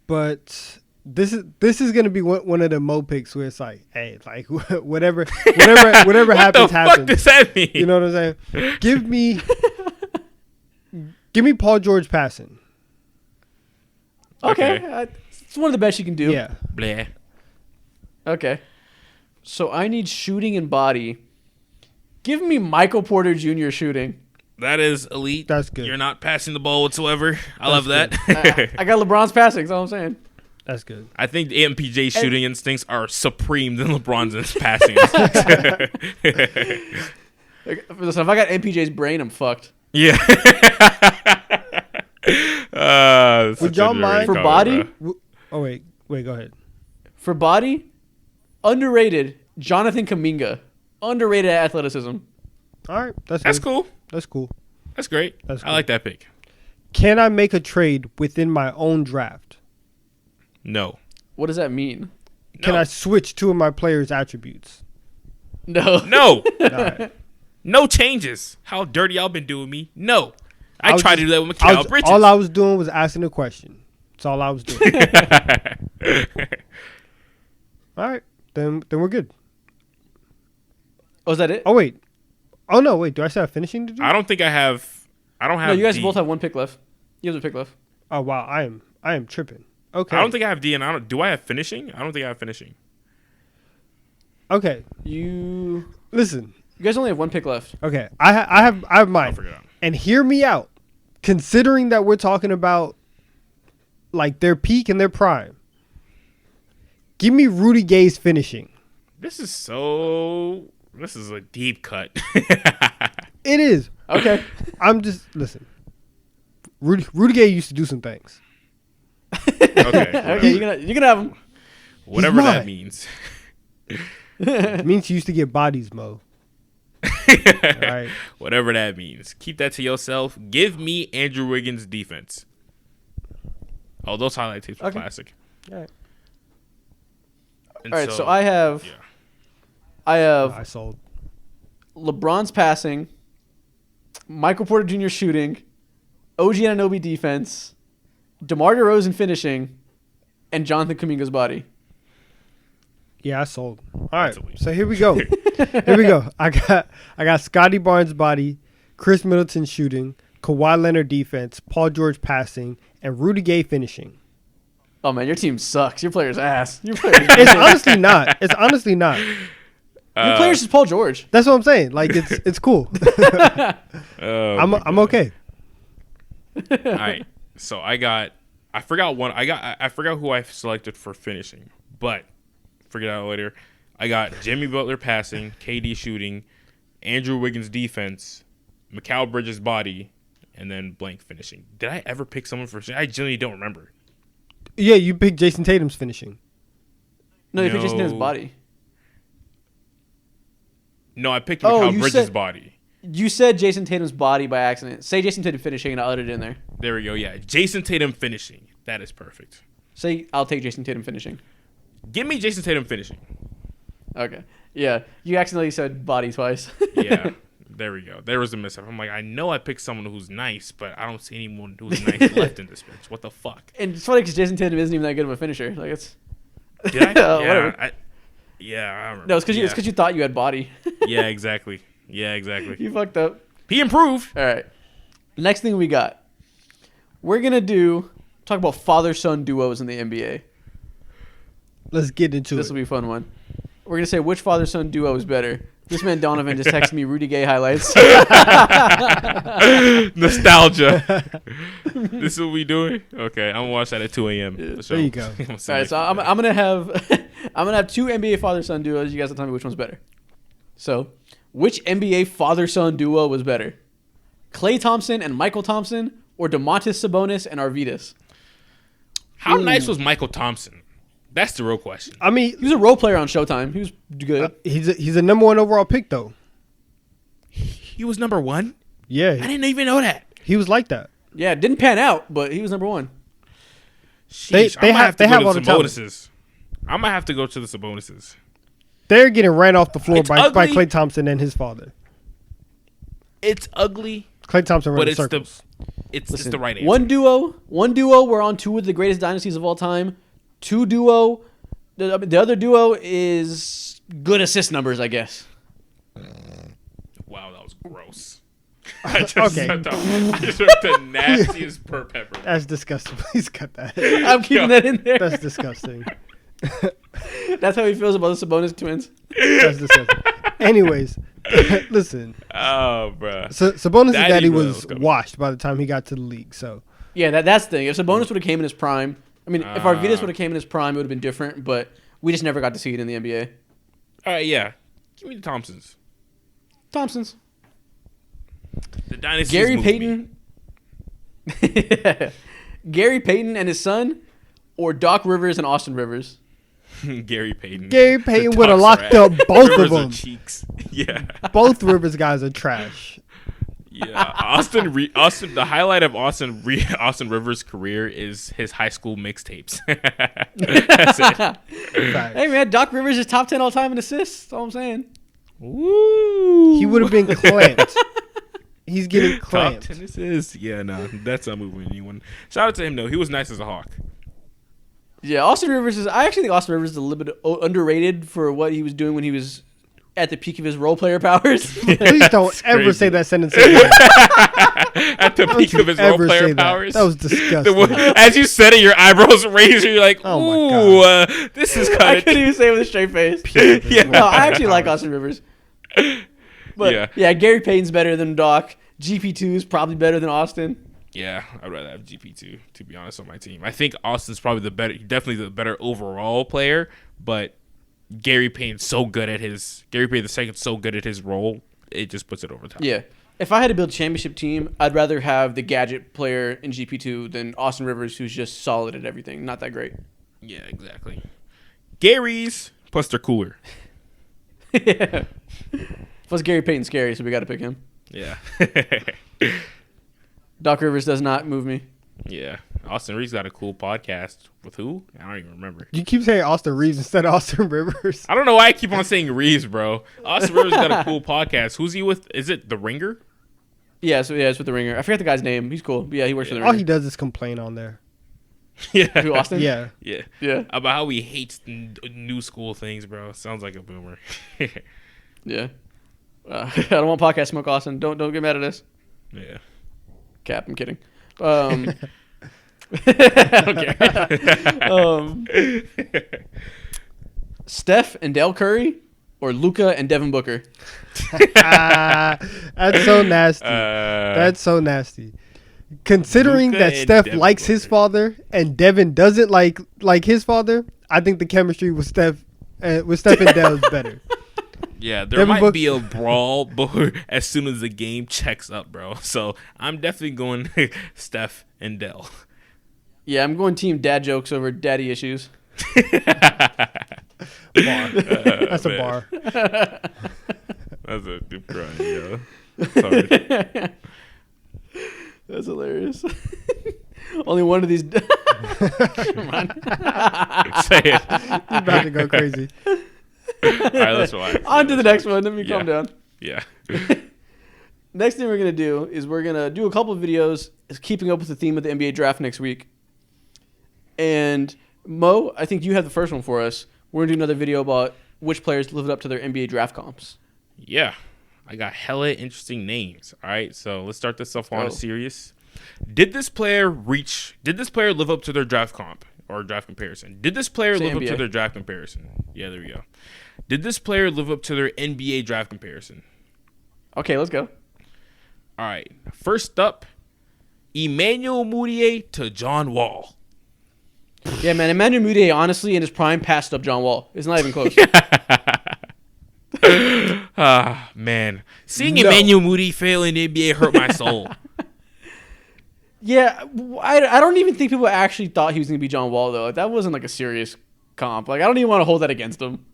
But this is gonna be one of the Mo picks where it's like, hey, like whatever What happens the fuck happens. does that mean? You know what I'm saying? Give me Paul George passing. Okay, Okay. it's one of the best you can do. Yeah. Blah. Okay. So I need shooting and body. Give me Michael Porter Jr. shooting. That is elite. That's good. You're not passing the ball whatsoever. I love that. I got LeBron's passing. That's all I'm saying. That's good. I think the MPJ's shooting instincts are supreme than LeBron's passing instincts. Listen, if I got MPJ's brain, I'm fucked. Yeah. Would y'all mind For body? Oh wait, go ahead. For body, underrated Jonathan Kuminga. Underrated athleticism. All right, That's good. cool. That's cool. That's great. That's I cool. like that pick. Can I make a trade within my own draft? No. What does that mean? Can No. I switch two of my players' attributes? No. No. All right. No changes. How dirty y'all been doing me? No. I was tried to just- do that with I Mikal was- Bridges. all I was doing was asking a question. That's all I was doing. All right, then we're good. Oh, is that it? Oh wait. Oh no, wait. Do I still have finishing to do? I don't think I have. I don't have. No, you guys D. both have one pick left. You have a pick left. Oh wow, I am tripping. Okay. I don't think I have D, and I don't. Do I have finishing? I don't think I have finishing. Okay. You Listen. guys only have one pick left. Okay. I have I'll mine. figure it out. And hear me out. Considering that we're talking about like their peak and their prime. Give me Rudy Gay's finishing. This is so This is a deep cut. It is. Okay. I'm just listen. Rudy Gay used to do some things. Okay, you're gonna have him. Whatever that means. It means he used to get bodies, Mo. Right. Whatever that means. Keep that to yourself. Give me Andrew Wiggins' defense. Oh, those highlight tapes were classic. All right. And All right, so I have I sold. LeBron's passing, Michael Porter Jr. shooting, OG Anunoby defense, DeMar DeRozan finishing, and Jonathan Kuminga's body. Yeah, I sold. All right, so here we go. Here we go. I got Scotty Barnes' body, Chris Middleton shooting, Kawhi Leonard defense, Paul George passing, and Rudy Gay finishing. Oh man, your team sucks. Your player's ass. It's honestly not. It's honestly not. Your player's just Paul George. That's what I'm saying. Like it's cool. I'm okay. All right. So I forgot who I selected for finishing, but figure it out later. I got Jimmy Butler passing, KD shooting, Andrew Wiggins defense, Mikal Bridges body, and then blank finishing. Did I ever pick someone for? I genuinely don't remember. Yeah, you picked Jason Tatum's finishing. No, you picked Jason Tatum's body. No, I picked Mikal Bridges' body. You said Jason Tatum's body by accident. Say Jason Tatum finishing, and I'll edit it in there. There we go. Yeah, Jason Tatum finishing. That is perfect. Say I'll take Jason Tatum finishing. Give me Jason Tatum finishing. Okay. Yeah, you accidentally said body twice. Yeah, there we go. There was a mishap. I'm like, I know I picked someone who's nice, but I don't see anyone who's nice left in this bitch. What the fuck? And it's funny because Jason Tatum isn't even that good of a finisher. Like it's. Did I? Yeah, whatever. I remember. No, it's because you thought you had body. Yeah, exactly. Yeah, exactly. You fucked up. He improved. All right. Next thing we got. We're gonna talk about father-son duos in the NBA. Let's get into it. This will be a fun one. We're gonna say which father-son duo is better. This man Donovan just texted me Rudy Gay highlights. Nostalgia. This is what we doing? Okay, I'm gonna watch that at 2 a.m. Yeah, there you go. All right, so I'm gonna have two NBA father-son duos. You guys will tell me which one's better. So, which NBA father-son duo was better? Klay Thompson and Michael Thompson, or Domantas Sabonis and Arvydas? How nice was Michael Thompson? That's the real question. I mean, he was a role player on Showtime. He was good. He's a number one overall pick, though. He was number one? Yeah. I didn't even know that. He was like that. Yeah, it didn't pan out, but he was number one. Sheesh, they have all the Sabonis's. I'm going to have to go to the Sabonis's. They're getting ran off the floor by ugly. Klay Thompson and his father. It's ugly. Klay Thompson ran circles. It's the right answer. One duo were on two of the greatest dynasties of all time. Two duo, the other duo is good assist numbers, I guess. Wow, that was gross. Okay. I just took the nastiest per pepper. That's disgusting. Please cut that. I'm keeping that in there. That's disgusting. That's how he feels about the Sabonis twins. That's disgusting. Anyways, listen. Oh, bro. Sabonis' daddy was washed by the time he got to the league. So yeah, that's the thing. If Sabonis would have came in his prime, I mean, if Arvydas would have came in his prime, it would have been different. But we just never got to see it in the NBA. All right, yeah. Give me the Thompsons. The dynasty. Gary Payton. Gary Payton and his son, or Doc Rivers and Austin Rivers. Gary Payton. Gary Payton would have locked up both of them. Cheeks. Yeah. Both Rivers guys are trash. Yeah, Austin. The highlight of Austin Rivers' career is his high school mixtapes. That's it. Right. Hey man, Doc Rivers is top 10 all time in assists. That's all I'm saying. Woo! He would have been clamped. He's getting clamped. Top 10 assists. Yeah, no, that's not moving anyone. Shout out to him though. He was nice as a Hawk. Yeah, Austin Rivers is. I actually think Austin Rivers is a little bit underrated for what he was doing when he was at the peak of his role player powers. Please don't ever say that sentence again. At the peak of his role player powers. That was disgusting. As you said it, your eyebrows raised. You're like, ooh, this is kind of. I couldn't even say it with a straight face. Yeah. No, I actually like Austin Rivers. But yeah, Gary Payton's better than Doc. GP2 is probably better than Austin. Yeah, I'd rather have GP2, to be honest, on my team. I think Austin's probably definitely the better overall player, but Gary Payton the second so good at his role, it just puts it over top. Yeah. If I had to build a championship team, I'd rather have the gadget player in GP2 than Austin Rivers, who's just solid at everything. Not that great. Yeah, exactly. Gary's, plus they're cooler. Yeah. Plus Gary Payton's scary, so we got to pick him. Yeah. Doc Rivers does not move me. Yeah. Austin Reeves got a cool podcast with who? I don't even remember. You keep saying Austin Reeves instead of Austin Rivers. I don't know why I keep on saying Reeves, bro. Austin Rivers got a cool podcast. Who's he with? Is it The Ringer? Yeah, it's with the Ringer. I forget the guy's name. He's cool. But yeah, he works for the All Ringer. he does is complain on there. Yeah. Who, Austin? Yeah. Yeah. Yeah. About how he hates new school things, bro. Sounds like a boomer. Yeah. I don't want podcast smoke, Austin. Don't get mad at us. Yeah. Cap, I'm kidding. I don't care. Steph and Dale Curry or Luka and Devin Booker? That's so nasty. That's so nasty. Considering Luka that and Steph Devin likes his Booker. father and Devin doesn't like his father, I think the chemistry with Steph and Dale is better. Yeah, there Devin might Booker- be a brawl, but as soon as the game checks up, bro. So I'm definitely going Steph and Dell. Yeah, I'm going team dad jokes over daddy issues. Bar. That's a man. bar. That's a deep cry, yo. Sorry. That's hilarious. Only one of these. Never mind. Say it. You're about to go crazy. All right, let's relax. On to the next one. Let me Yeah. calm down. Yeah. Next thing we're going to do is we're going to do a couple of videos keeping up with the theme of the NBA draft next week. And Mo, I think you have the first one for us. We're going to do another video about which players lived up to their NBA draft comps. Yeah. I got hella interesting names. All right, so let's start this off on a serious. Did this player live up to their draft comp or draft comparison? Did this player live up to their draft comparison? Yeah, there we go. Did this player live up to their NBA draft comparison? Okay, let's go. All right. First up, Emmanuel Mudiay to John Wall. Yeah, man, Emmanuel Mudiay, honestly, in his prime, passed up John Wall. It's not even close. Ah, man. Seeing Emmanuel Mudiay fail in the NBA hurt my soul. Yeah, I don't even think people actually thought he was going to be John Wall, though. That wasn't like a serious comp. Like, I don't even want to hold that against him.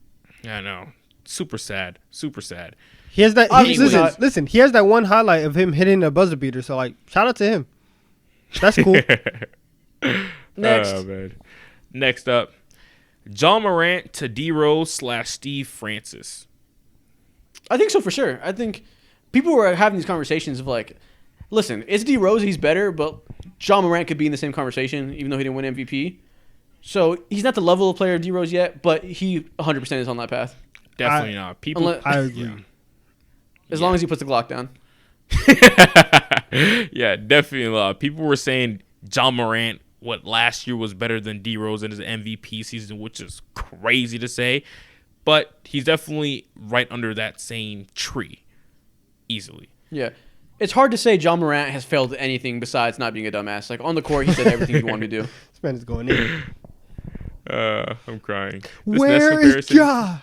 I know. Super sad. Super sad. He has that. Obviously Listen. He has that one highlight of him hitting a buzzer beater. So like, shout out to him. That's cool. Next. Oh, man. Next up, John Morant to D Rose / Steve Francis. I think so for sure. I think people were having these conversations of like, listen, it's D Rose, he's better, but John Morant could be in the same conversation even though he didn't win MVP. So he's not the level of player of D Rose yet, but he 100% is on that path. Definitely not. People. I agree. As long as he puts the Glock down. Yeah, definitely a lot. People were saying John Morant, last year was better than D Rose in his MVP season, which is crazy to say. But he's definitely right under that same tree, easily. Yeah. It's hard to say John Morant has failed at anything besides not being a dumbass. Like, on the court, he said everything he wanted to do. This man is going in. I'm crying. Where is Ja?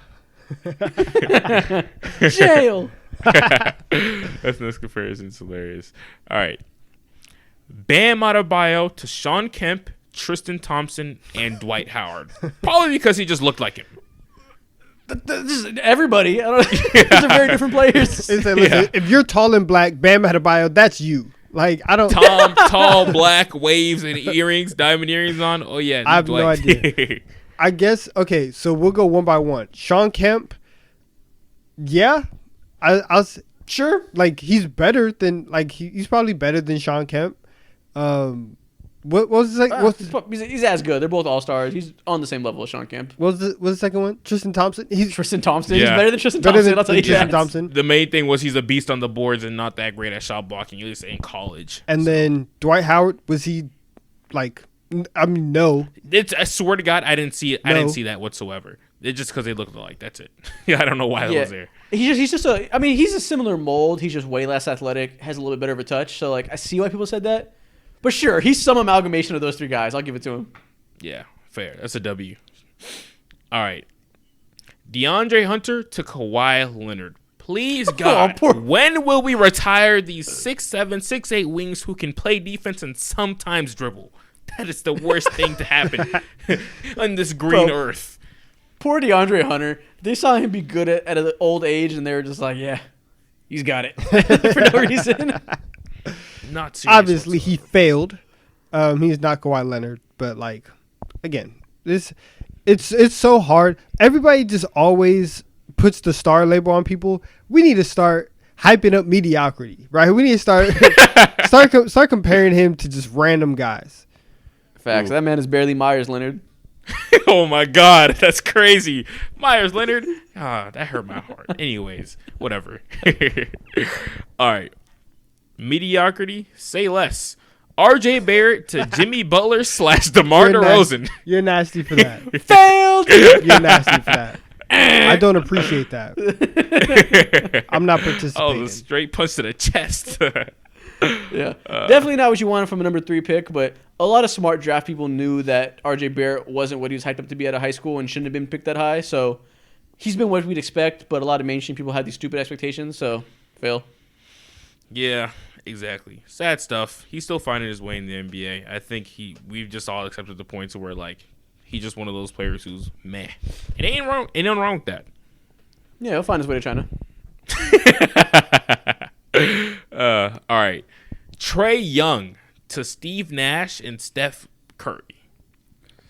Jail! This next comparison is hilarious. All right. Bam Adebayo to Sean Kemp, Tristan Thompson, and Dwight Howard. Probably because he just looked like him. This is everybody. I don't know. These are very different players. They said, listen, if you're tall and black, Bam Adebayo, that's you. Like, I don't. Tall, black, waves, and earrings, diamond earrings on. Oh, yeah. I have no idea. I guess, okay, so we'll go one by one. Sean Kemp, yeah. I'll sure. Like, he's better than, like, he's probably better than Sean Kemp. What was the second? He's as good. They're both all-stars. He's on the same level as Sean Kemp. What was the second one? Tristan Thompson? Tristan Thompson. Yeah. He's better than Tristan Better Thompson. than I'll tell you Tristan that. Thompson. The main thing was he's a beast on the boards and not that great at shot blocking, at least in college. And then Dwight Howard, was he, like, I mean, no. I swear to God, I didn't see it. I didn't see that whatsoever. It's just because they looked alike. That's it. Yeah, I don't know why that was there. He's just he's a similar mold. He's just way less athletic, has a little bit better of a touch. So, like, I see why people said that. But sure, he's some amalgamation of those three guys. I'll give it to him. Yeah, fair. That's a W. All right. DeAndre Hunter to Kawhi Leonard. Please, God, when will we retire these 6'7", 6'8" wings who can play defense and sometimes dribble? That is the worst thing to happen on this green earth. Poor DeAndre Hunter. They saw him be good at an old age, and they were just like, yeah, he's got it. For no reason. Not serious. Obviously, he failed. He's not Kawhi Leonard, but like, again, it's so hard. Everybody just always puts the star label on people. We need to start hyping up mediocrity, right? We need to start comparing him to just random guys. Facts. Ooh. That man is barely Myers Leonard. Oh my God, that's crazy. Myers Leonard. That hurt my heart. Anyways, whatever. All right. Mediocrity, say less. RJ Barrett to Jimmy Butler / DeMar DeRozan. You're nasty for that. Failed. You're nasty for that. I don't appreciate that. I'm not participating. Oh, the straight punch to the chest. Yeah, definitely not what you wanted from a number 3 pick, but a lot of smart draft people knew that RJ Barrett wasn't what he was hyped up to be out of high school and shouldn't have been picked that high. So he's been what we'd expect, but a lot of mainstream people had these stupid expectations. So fail. Yeah, exactly. Sad stuff. He's still finding his way in the NBA. I think we've just all accepted the points where like he's just one of those players who's meh. It ain't wrong. Ain't nothing wrong with that. Yeah, he'll find his way to China. All right. Trae Young to Steve Nash and Steph Curry.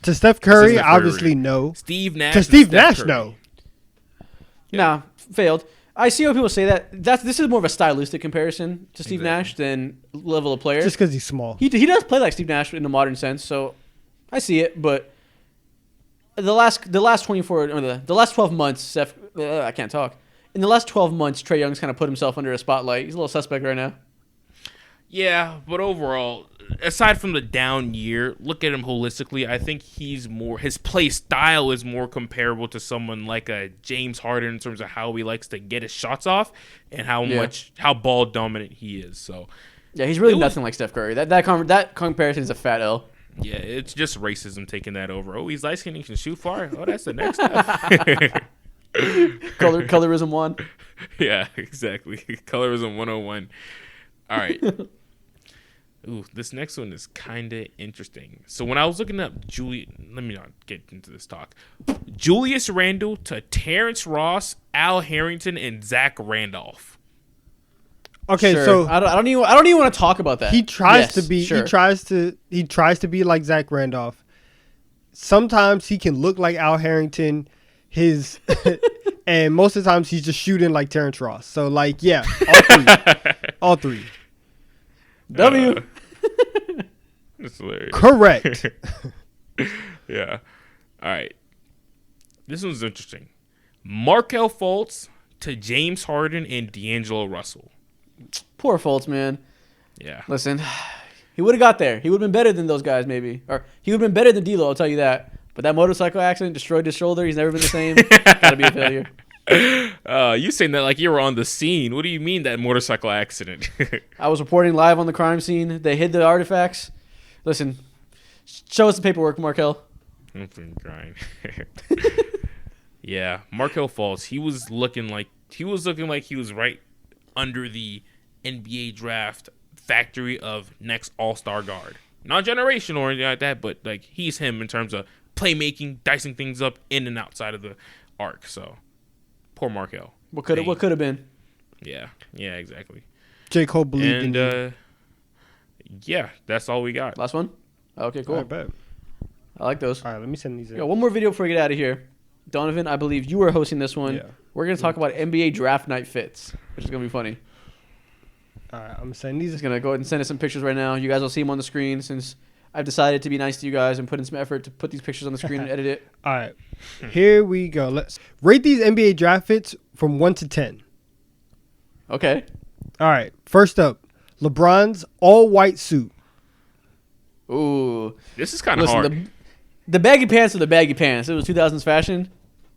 To Steph Curry, obviously no. Steve Nash. To Steve Nash, no. Nah, failed. I see how people say that. This is more of a stylistic comparison to Steve Nash than level of player. Just because he's small. He does play like Steve Nash in a modern sense, so I see it. But the last 24 or the last 12 months, Steph, I can't talk. In the last 12 months, Trae Young's kind of put himself under a spotlight. He's a little suspect right now. Yeah, but overall, aside from the down year, look at him holistically. I think his play style is more comparable to someone like a James Harden in terms of how he likes to get his shots off and how ball dominant he is. So Yeah, he's really nothing like Steph Curry. That comparison is a fat L. Yeah, it's just racism taking that over. Oh, he's light skinned, he can shoot far. Oh, that's the next step. Colorism 1. Yeah, exactly. Colorism 101. All right. Ooh, this next one is kind of interesting. So when I was looking up let me not get into this talk. Julius Randle to Terrence Ross, Al Harrington, and Zach Randolph. Okay, sure. so I don't even want to talk about that. He tries to be like Zach Randolph. Sometimes he can look like Al Harrington. And most of the times he's just shooting like Terrence Ross. So like, yeah, all three. W. That's hilarious. Correct. Yeah. All right. This one's interesting. Markelle Fultz to James Harden and D'Angelo Russell. Poor Fultz, man. Yeah. Listen, he would have got there. He would have been better than those guys, maybe. Or he would have been better than D'Lo, I'll tell you that. But that motorcycle accident destroyed his shoulder. He's never been the same. Gotta be a failure. You saying that like you were on the scene. What do you mean that motorcycle accident? I was reporting live on the crime scene. They hid the artifacts. Listen, show us the paperwork, Markelle. I'm crying. Yeah, Markelle Fultz. He was looking like he was right under the NBA draft factory of next All-Star guard. Not generational or anything like that, but like he's him in terms of playmaking, dicing things up in and outside of the arc. So poor Markelle. What could have been? Yeah, exactly. J. Cole believed in you. Yeah, that's all we got. Last one? Okay, cool. All right, bet. I like those. All right, let me send these in. Yo, one more video before we get out of here. Donovan, I believe you are hosting this one. Yeah. We're going to talk about NBA draft night fits, which is going to be funny. All right, I'm going to send these. He's going to go ahead and send us some pictures right now. You guys will see them on the screen since I've decided to be nice to you guys and put in some effort to put these pictures on the screen and edit it. All right, here we go. Let's rate these NBA draft fits from 1 to 10. Okay. All right, first up, LeBron's all-white suit. Ooh. This is kind of hard. The baggy pants are the baggy pants. It was 2000s fashion.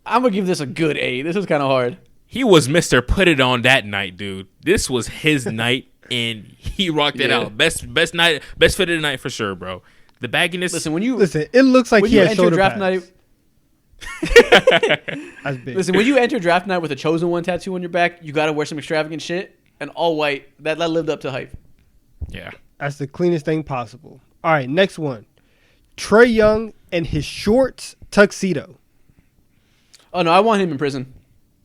I'm going to give this a good 8. This is kind of hard. He was Mr. Put It On that night, dude. This was his night, and he rocked it out. Best night, best fit of the night for sure, bro. The bagginess. Listen, it looks like he had shoulder draft pads. That's big. Listen, when you enter draft night with a chosen one tattoo on your back, you got to wear some extravagant shit. And all white, that lived up to hype. Yeah. That's the cleanest thing possible. All right, next one. Trae Young and his shorts tuxedo. Oh, no, I want him in prison.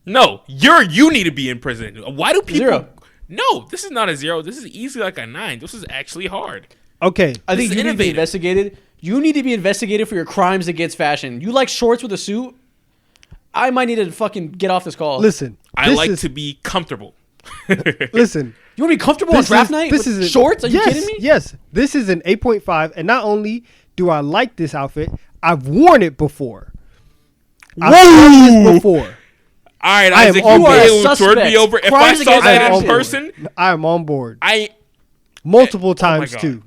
No, you need to be in prison. Why do people... 0. No, this is not a 0. This is easily like a 9. This is actually hard. Okay. I think This is you need to be innovative. investigated. You need to be investigated for your crimes against fashion. You like shorts with a suit? I might need to fucking get off this call. Listen. I like to be comfortable. Listen. You want to be comfortable on draft night with shorts? Are you kidding me? Yes. This is an 8.5. And not only do I like this outfit, I've worn it before. I've worn this before. All right, I am Isaac, on you board. able to turn me over. If I Crimes saw against that fashion. in person, I am on board. I... Multiple Oh my times, God. too.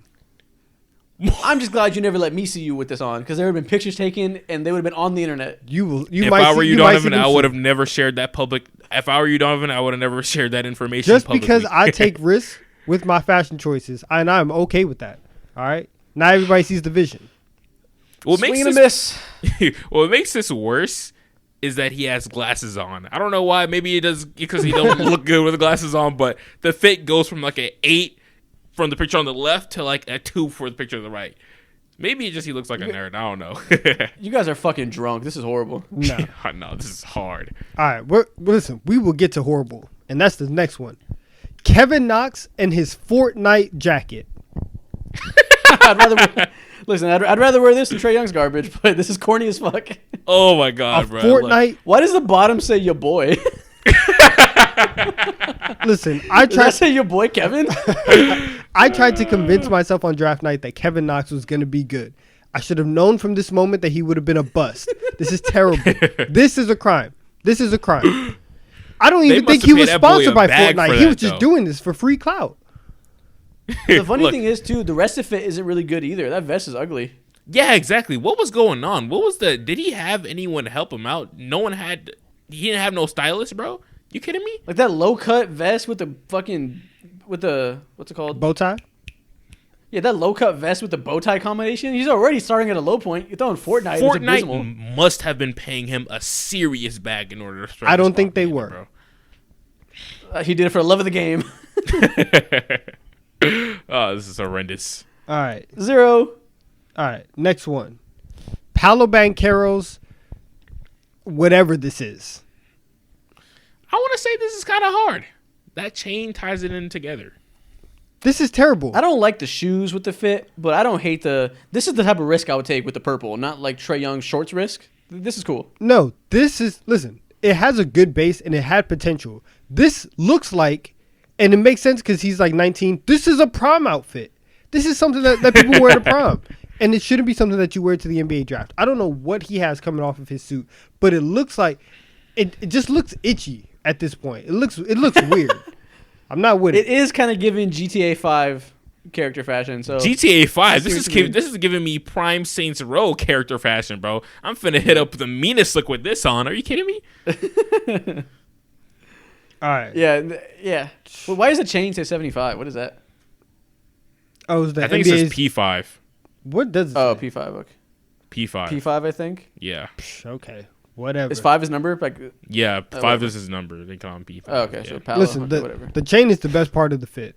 I'm just glad you never let me see you with this on, because there would have been pictures taken and they would have been on the internet. You If might I were see, you, might see Donovan, them I soon. would have never shared that public. If I were you, Donovan, I would have never shared that information Just publicly. because I take risks with my fashion choices, and I'm okay with that. All right? Not everybody sees the vision. what Swing makes and a this, miss. what makes this worse is that he has glasses on. I don't know why. Maybe it does because he don't look good with glasses on. But the fit goes from like an 8 from the picture on the left to like a 2 for the picture on the right. Maybe it just he looks like a nerd. I don't know. You guys are fucking drunk. This is horrible. No. No, this is hard. All right. Listen, we will get to horrible. And that's the next one. Kevin Knox and his Fortnite jacket. I'd rather I'd rather wear this than Trae Young's garbage, but this is corny as fuck. Oh my god, A bro! Fortnite. Why does the bottom say your boy? Listen, I Does that tried. say your boy Kevin? I tried to convince myself on draft night that Kevin Knox was going to be good. I should have known from this moment that he would have been a bust. This is terrible. This is a crime. This is a crime. I don't even think must have he paid was that boy sponsored a by bag Fortnite. for He was that, just though. doing this for free clout. The funny Look. thing is, too, the rest of it isn't really good either. That vest is ugly. Yeah, exactly. What was going on? What was the? Did he have anyone help him out? No one had. He didn't have no stylist, bro. You kidding me? Like that low cut vest with the fucking what's it called? Bow tie? Yeah, that low cut vest with the bow tie combination. He's already starting at a low point. You're throwing Fortnite. It's abysmal. Fortnite must have been paying him a serious bag in order to. Start I don't this think they propaganda, were. He did it for the love of the game. bro. Oh, this is horrendous. All right. 0. All right. Next one. Paolo Banchero's whatever this is. I want to say this is kind of hard. That chain ties it in together. This is terrible. I don't like the shoes with the fit, but I don't hate the. This is the type of risk I would take with the purple, not like Trae Young's shorts risk. This is cool. No, this is, listen, it has a good base and it had potential. This looks like, and it makes sense because he's like 19. This is a prom outfit. This is something that people wear to prom. And it shouldn't be something that you wear to the NBA draft. I don't know what he has coming off of his suit, but it looks like, it just looks itchy at this point. It looks weird. I'm not with It it. is kind of giving GTA 5 character fashion. So GTA 5. I This see is what you mean. this is giving me prime Saints Row character fashion, bro. I'm finna hit up the meanest look with this on. Are you kidding me? All right. yeah. Well, why does the chain say 75? What is that? Oh, is that I think it NBA's, says P5. What does it Oh, say? P5. Okay. P5. P5, I think. Yeah. Okay. Whatever. Is 5 his number? Like, Yeah. 5 whatever. is his number. They call him P5. oh, okay. Yeah. So Paolo. Listen, okay, whatever. the chain is the best part of the fit.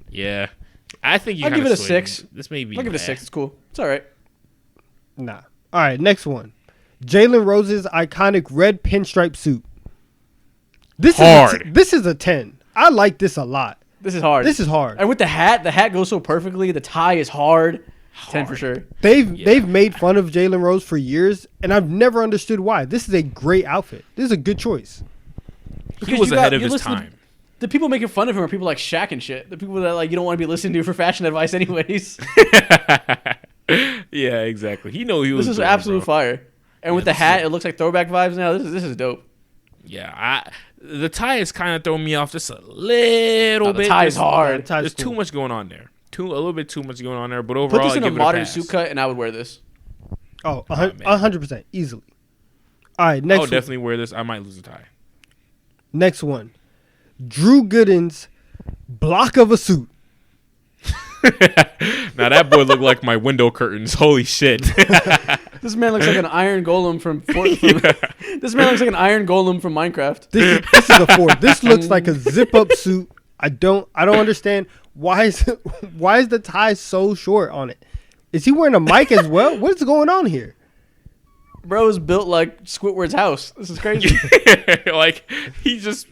Yeah. I think you I'll give kinda it a swing. 6. This may be. I'll give it a 6. It's cool. It's all right. Nah. All right, next one. Jalen Rose's iconic red pinstripe suit. This Hard. This is a 10. I like this a lot. This is hard. This is hard. And with the hat goes so perfectly. The tie is hard. 10 for sure. They've made fun of Jalen Rose for years, and I've never understood why. This is a great outfit. This is a good choice. He Because was you ahead got- of you his listen to- time. The people making fun of him are people like Shaq and shit. The people that like you don't want to be listening to for fashion advice, anyways. Yeah, exactly. He know he was. This is doing, absolute bro. fire. And with the this is hat, it looks like throwback vibes now. This is dope. Yeah, the tie is kind of throwing me off just a little The bit. tie is There's- hard. There's too much going on there. A little bit too much going on there. But Put overall, this in I a give modern it a pass. suit cut, and I would wear this. Oh, man. 100%. Easily. All right, I next would one. definitely wear this. I might lose a tie. Next one. Drew Gooden's block of a suit. Now that boy looked like my window curtains. Holy shit! This man looks like an iron golem from This man looks like an iron golem from Minecraft. This is a 4. This looks like a zip up suit. I don't understand why is the tie so short on it? Is he wearing a mic as well? What's going on here? Bro is built like Squidward's house. This is crazy. He just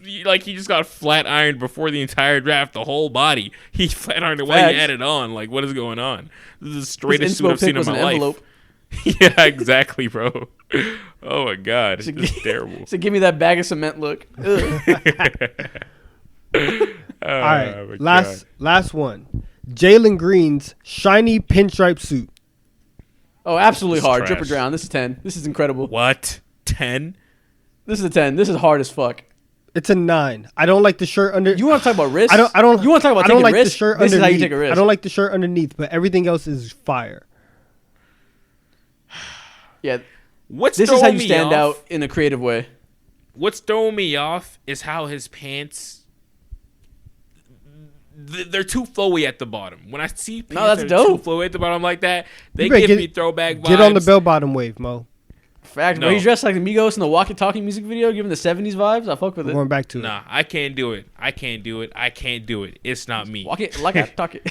got flat ironed before the entire draft. The whole body. He flat ironed it while he had it on. Like, what is going on? This is the straightest suit I've seen in my life. Yeah, exactly, bro. Oh my god, it's terrible. So give me that bag of cement look. All right, last one. Jalen Green's shiny pinstripe suit. Oh, absolutely hard. Trash. Drip or drown. This is 10. This is incredible. What? 10? This is a 10. This is hard as fuck. It's a 9. I don't like the shirt under. You want to talk about risk? I don't. You want to talk about taking like risk? The shirt this underneath. is how you take a risk. I don't like the shirt underneath, but everything else is fire. Yeah. This is how you stand out in a creative way. What's throwing me off is how his pants. They're too flowy at the bottom. When I see pants that are too flowy at the bottom like that, they give me throwback vibes. Get on the bell bottom wave, Mo. Fact, bro. He's dressed like the Migos in the walkie-talkie music video, giving the 70s vibes. I fuck with it. Going back to it. Nah, I can't do it. I can't do it. It's not me. Walk it like I talk it.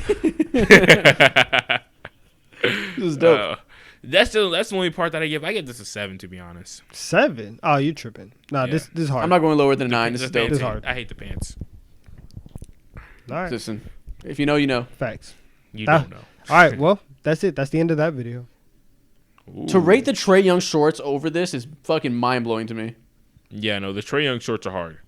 This is dope. That's the only part that I give. I give this a 7, to be honest. 7? Oh, you tripping? Nah, yeah. This is hard. I'm not going lower than a 9. This is dope. This is hard. I hate the pants. All right. Listen, if you know, you know. Facts. You don't know. All right. Well, that's it. That's the end of that video. Ooh. To rate the Trae Young shorts over this is fucking mind blowing to me. Yeah, no, the Trae Young shorts are hard.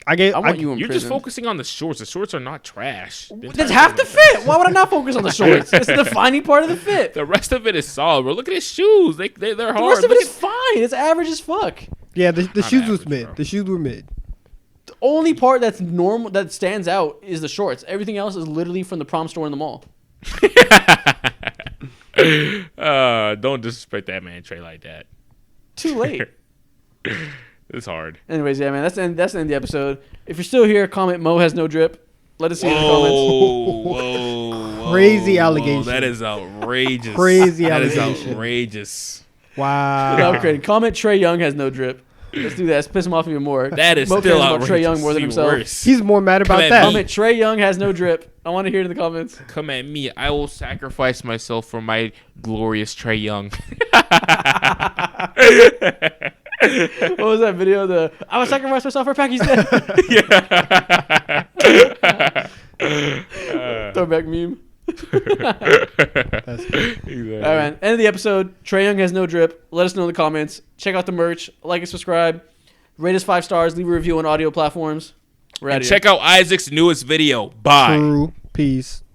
I want you in You're prison. just focusing on the shorts. The shorts are not trash. That's half the fit. Why would I not focus on the shorts? It's the defining part of the fit. The rest of it is solid, bro. Look at his shoes. They're hard. The rest of it is fine. It's average as fuck. Yeah, the shoes was mid. Bro. The shoes were mid. The only part that's normal that stands out is the shorts. Everything else is literally from the prom store in the mall. Don't disrespect that man, Trae, like that. Too late. It's hard. Anyways, yeah, man, that's the end of the episode. If you're still here, comment Mo has no drip. Let us see in the comments. Whoa, crazy allegation. That is outrageous. Crazy allegation. allegation. That is outrageous. Wow. Upgrade. Comment Trae Young has no drip. Let's do that. Let's piss him off even more. That is Mo still cares outrageous. about Trae Young more than himself. Worse. He's more mad about that. Comment Trae Young has no drip. I want to hear it in the comments. Come at me. I will sacrifice myself for my glorious Trae Young. What was that video? I would sacrifice myself for Packy's dead. Throwback meme. Exactly. All right, man. End of the episode. Trae Young has no drip. Let us know in the comments. Check out the merch. Like and subscribe. Rate us 5 stars. Leave a review on audio platforms. We're out of here. Check out Isaac's newest video. Bye. True. Peace.